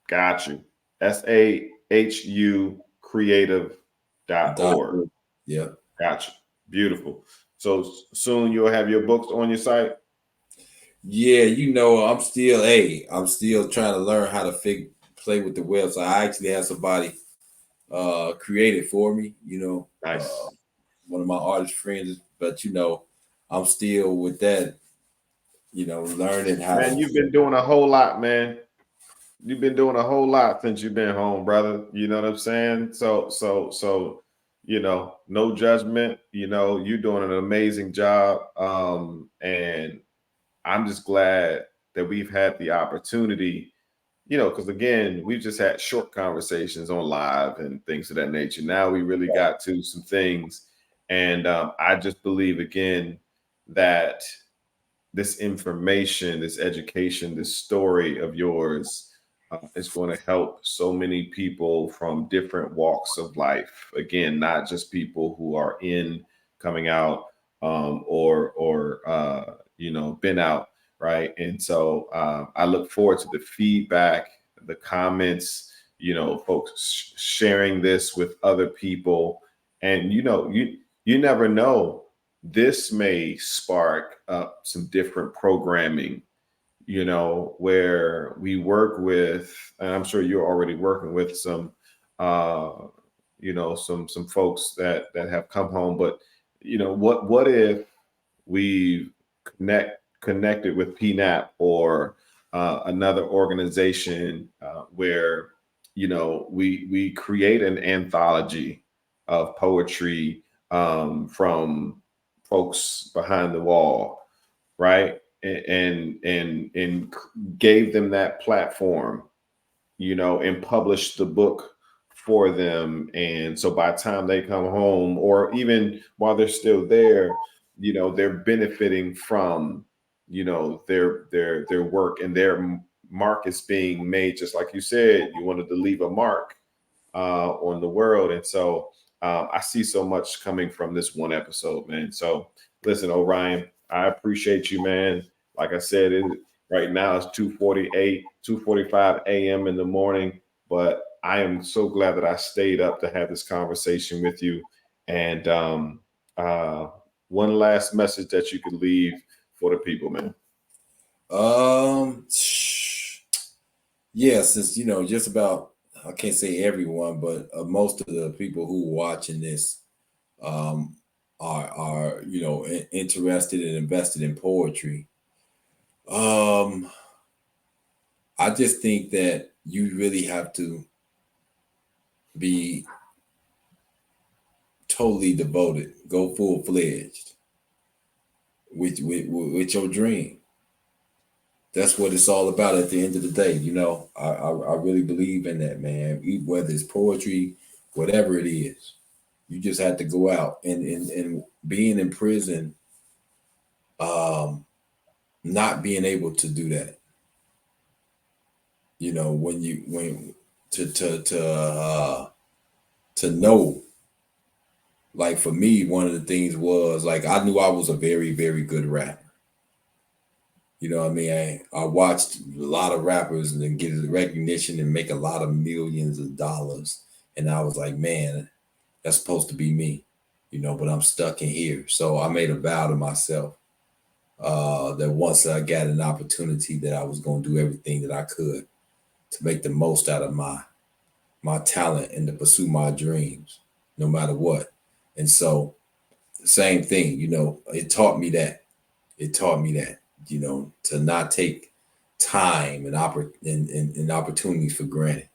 Got you. SAHU creative.org. Yeah. Got you. Beautiful. So soon you'll have your books on your site. Yeah, I'm still trying to learn how to play with the website. I actually had somebody create it for me, Nice. One of my artist friends, but I'm still with that, learning how. Man, you've been doing a whole lot, man. You've been doing a whole lot since you've been home, brother. You know what I'm saying? So, no judgment. You're doing an amazing job. And I'm just glad that we've had the opportunity, because again, we've just had short conversations on live and things of that nature. Now we really got to some things. And I just believe, again, that this information, this education, this story of yours is going to help so many people from different walks of life. Again, not just people who are coming out or been out, right? And so I look forward to the feedback, the comments, folks sharing this with other people. And you never know, this may spark up some different programming, where we work with, and I'm sure you're already working with some, some folks that have come home, but what if we connected with PNAP or another organization where we create an anthology of poetry from folks behind the wall, right? And gave them that platform, and published the book for them. And so by the time they come home, or even while they're still there, they're benefiting from, their work, and their mark is being made. Just like you said, you wanted to leave a mark on the world. And so I see so much coming from this one episode, man. So listen, Orion, I appreciate you, man. Like I said, right now it's 2:45 a.m. in the morning, but I am so glad that I stayed up to have this conversation with you. And one last message that you could leave for the people, man. Yeah, since just about, I can't say everyone, but most of the people who are watching this are interested and invested in poetry. I just think that you really have to be totally devoted, go full-fledged with your dream. That's what it's all about at the end of the day. I really believe in that, man. Whether it's poetry, whatever it is, you just have to go out and being in prison, not being able to do that. When to know, like for me, one of the things was like I knew I was a very, very good rapper. You know what I mean? I watched a lot of rappers and then get recognition and make a lot of millions of dollars. And I was like, man, that's supposed to be me, but I'm stuck in here. So I made a vow to myself that once I got an opportunity that I was going to do everything that I could to make the most out of my talent and to pursue my dreams, no matter what. And so the same thing, it taught me that. To not take time and opportunities for granted,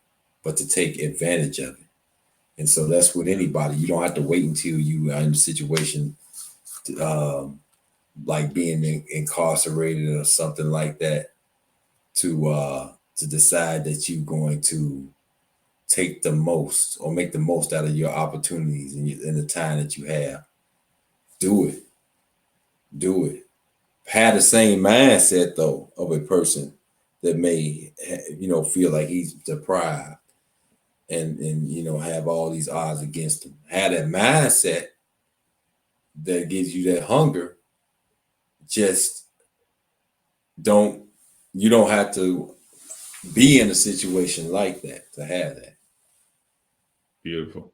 but to take advantage of it. And so that's with anybody. You don't have to wait until you are in a situation like being incarcerated or something like that to decide that you're going to take the most or make the most out of your opportunities and the time that you have. Do it. Have the same mindset though of a person that may feel like he's deprived and have all these odds against him. Have that mindset that gives you that hunger. Just you don't have to be in a situation like that to have that. Beautiful.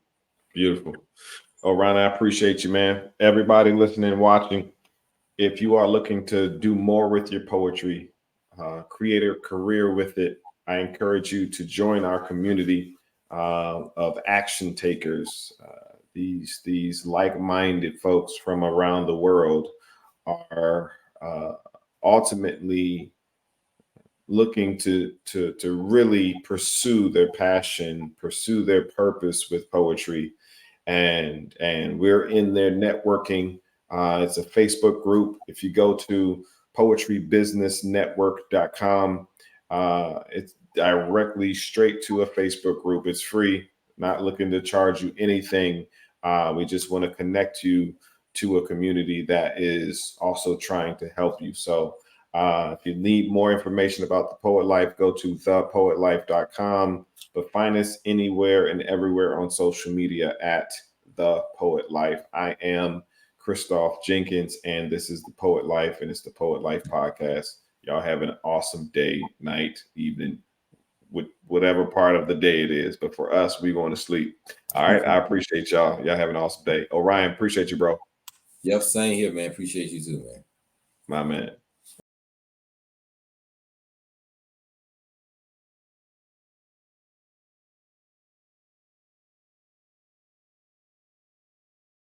Orion, I appreciate you, man. Everybody listening and watching, if you are looking to do more with your poetry, create a career with it, I encourage you to join our community of action takers. These like-minded folks from around the world are ultimately looking to really pursue their passion, pursue their purpose with poetry, and we're in there networking. It's a Facebook group. If you go to poetrybusinessnetwork.com, it's directly straight to a Facebook group. It's free, not looking to charge you anything. We just want to connect you to a community that is also trying to help you. So if you need more information about the Poet Life, go to thepoetlife.com, but find us anywhere and everywhere on social media at The Poet Life. I am Christoph Jenkins, and this is The Poet Life, and it's the Poet Life podcast. Y'all have an awesome day, night, evening, with whatever part of the day it is. But for us, we going to sleep. All right. I appreciate y'all. Y'all have an awesome day. Orion, appreciate you, bro. Yep, same here, man. Appreciate you too, man. My man.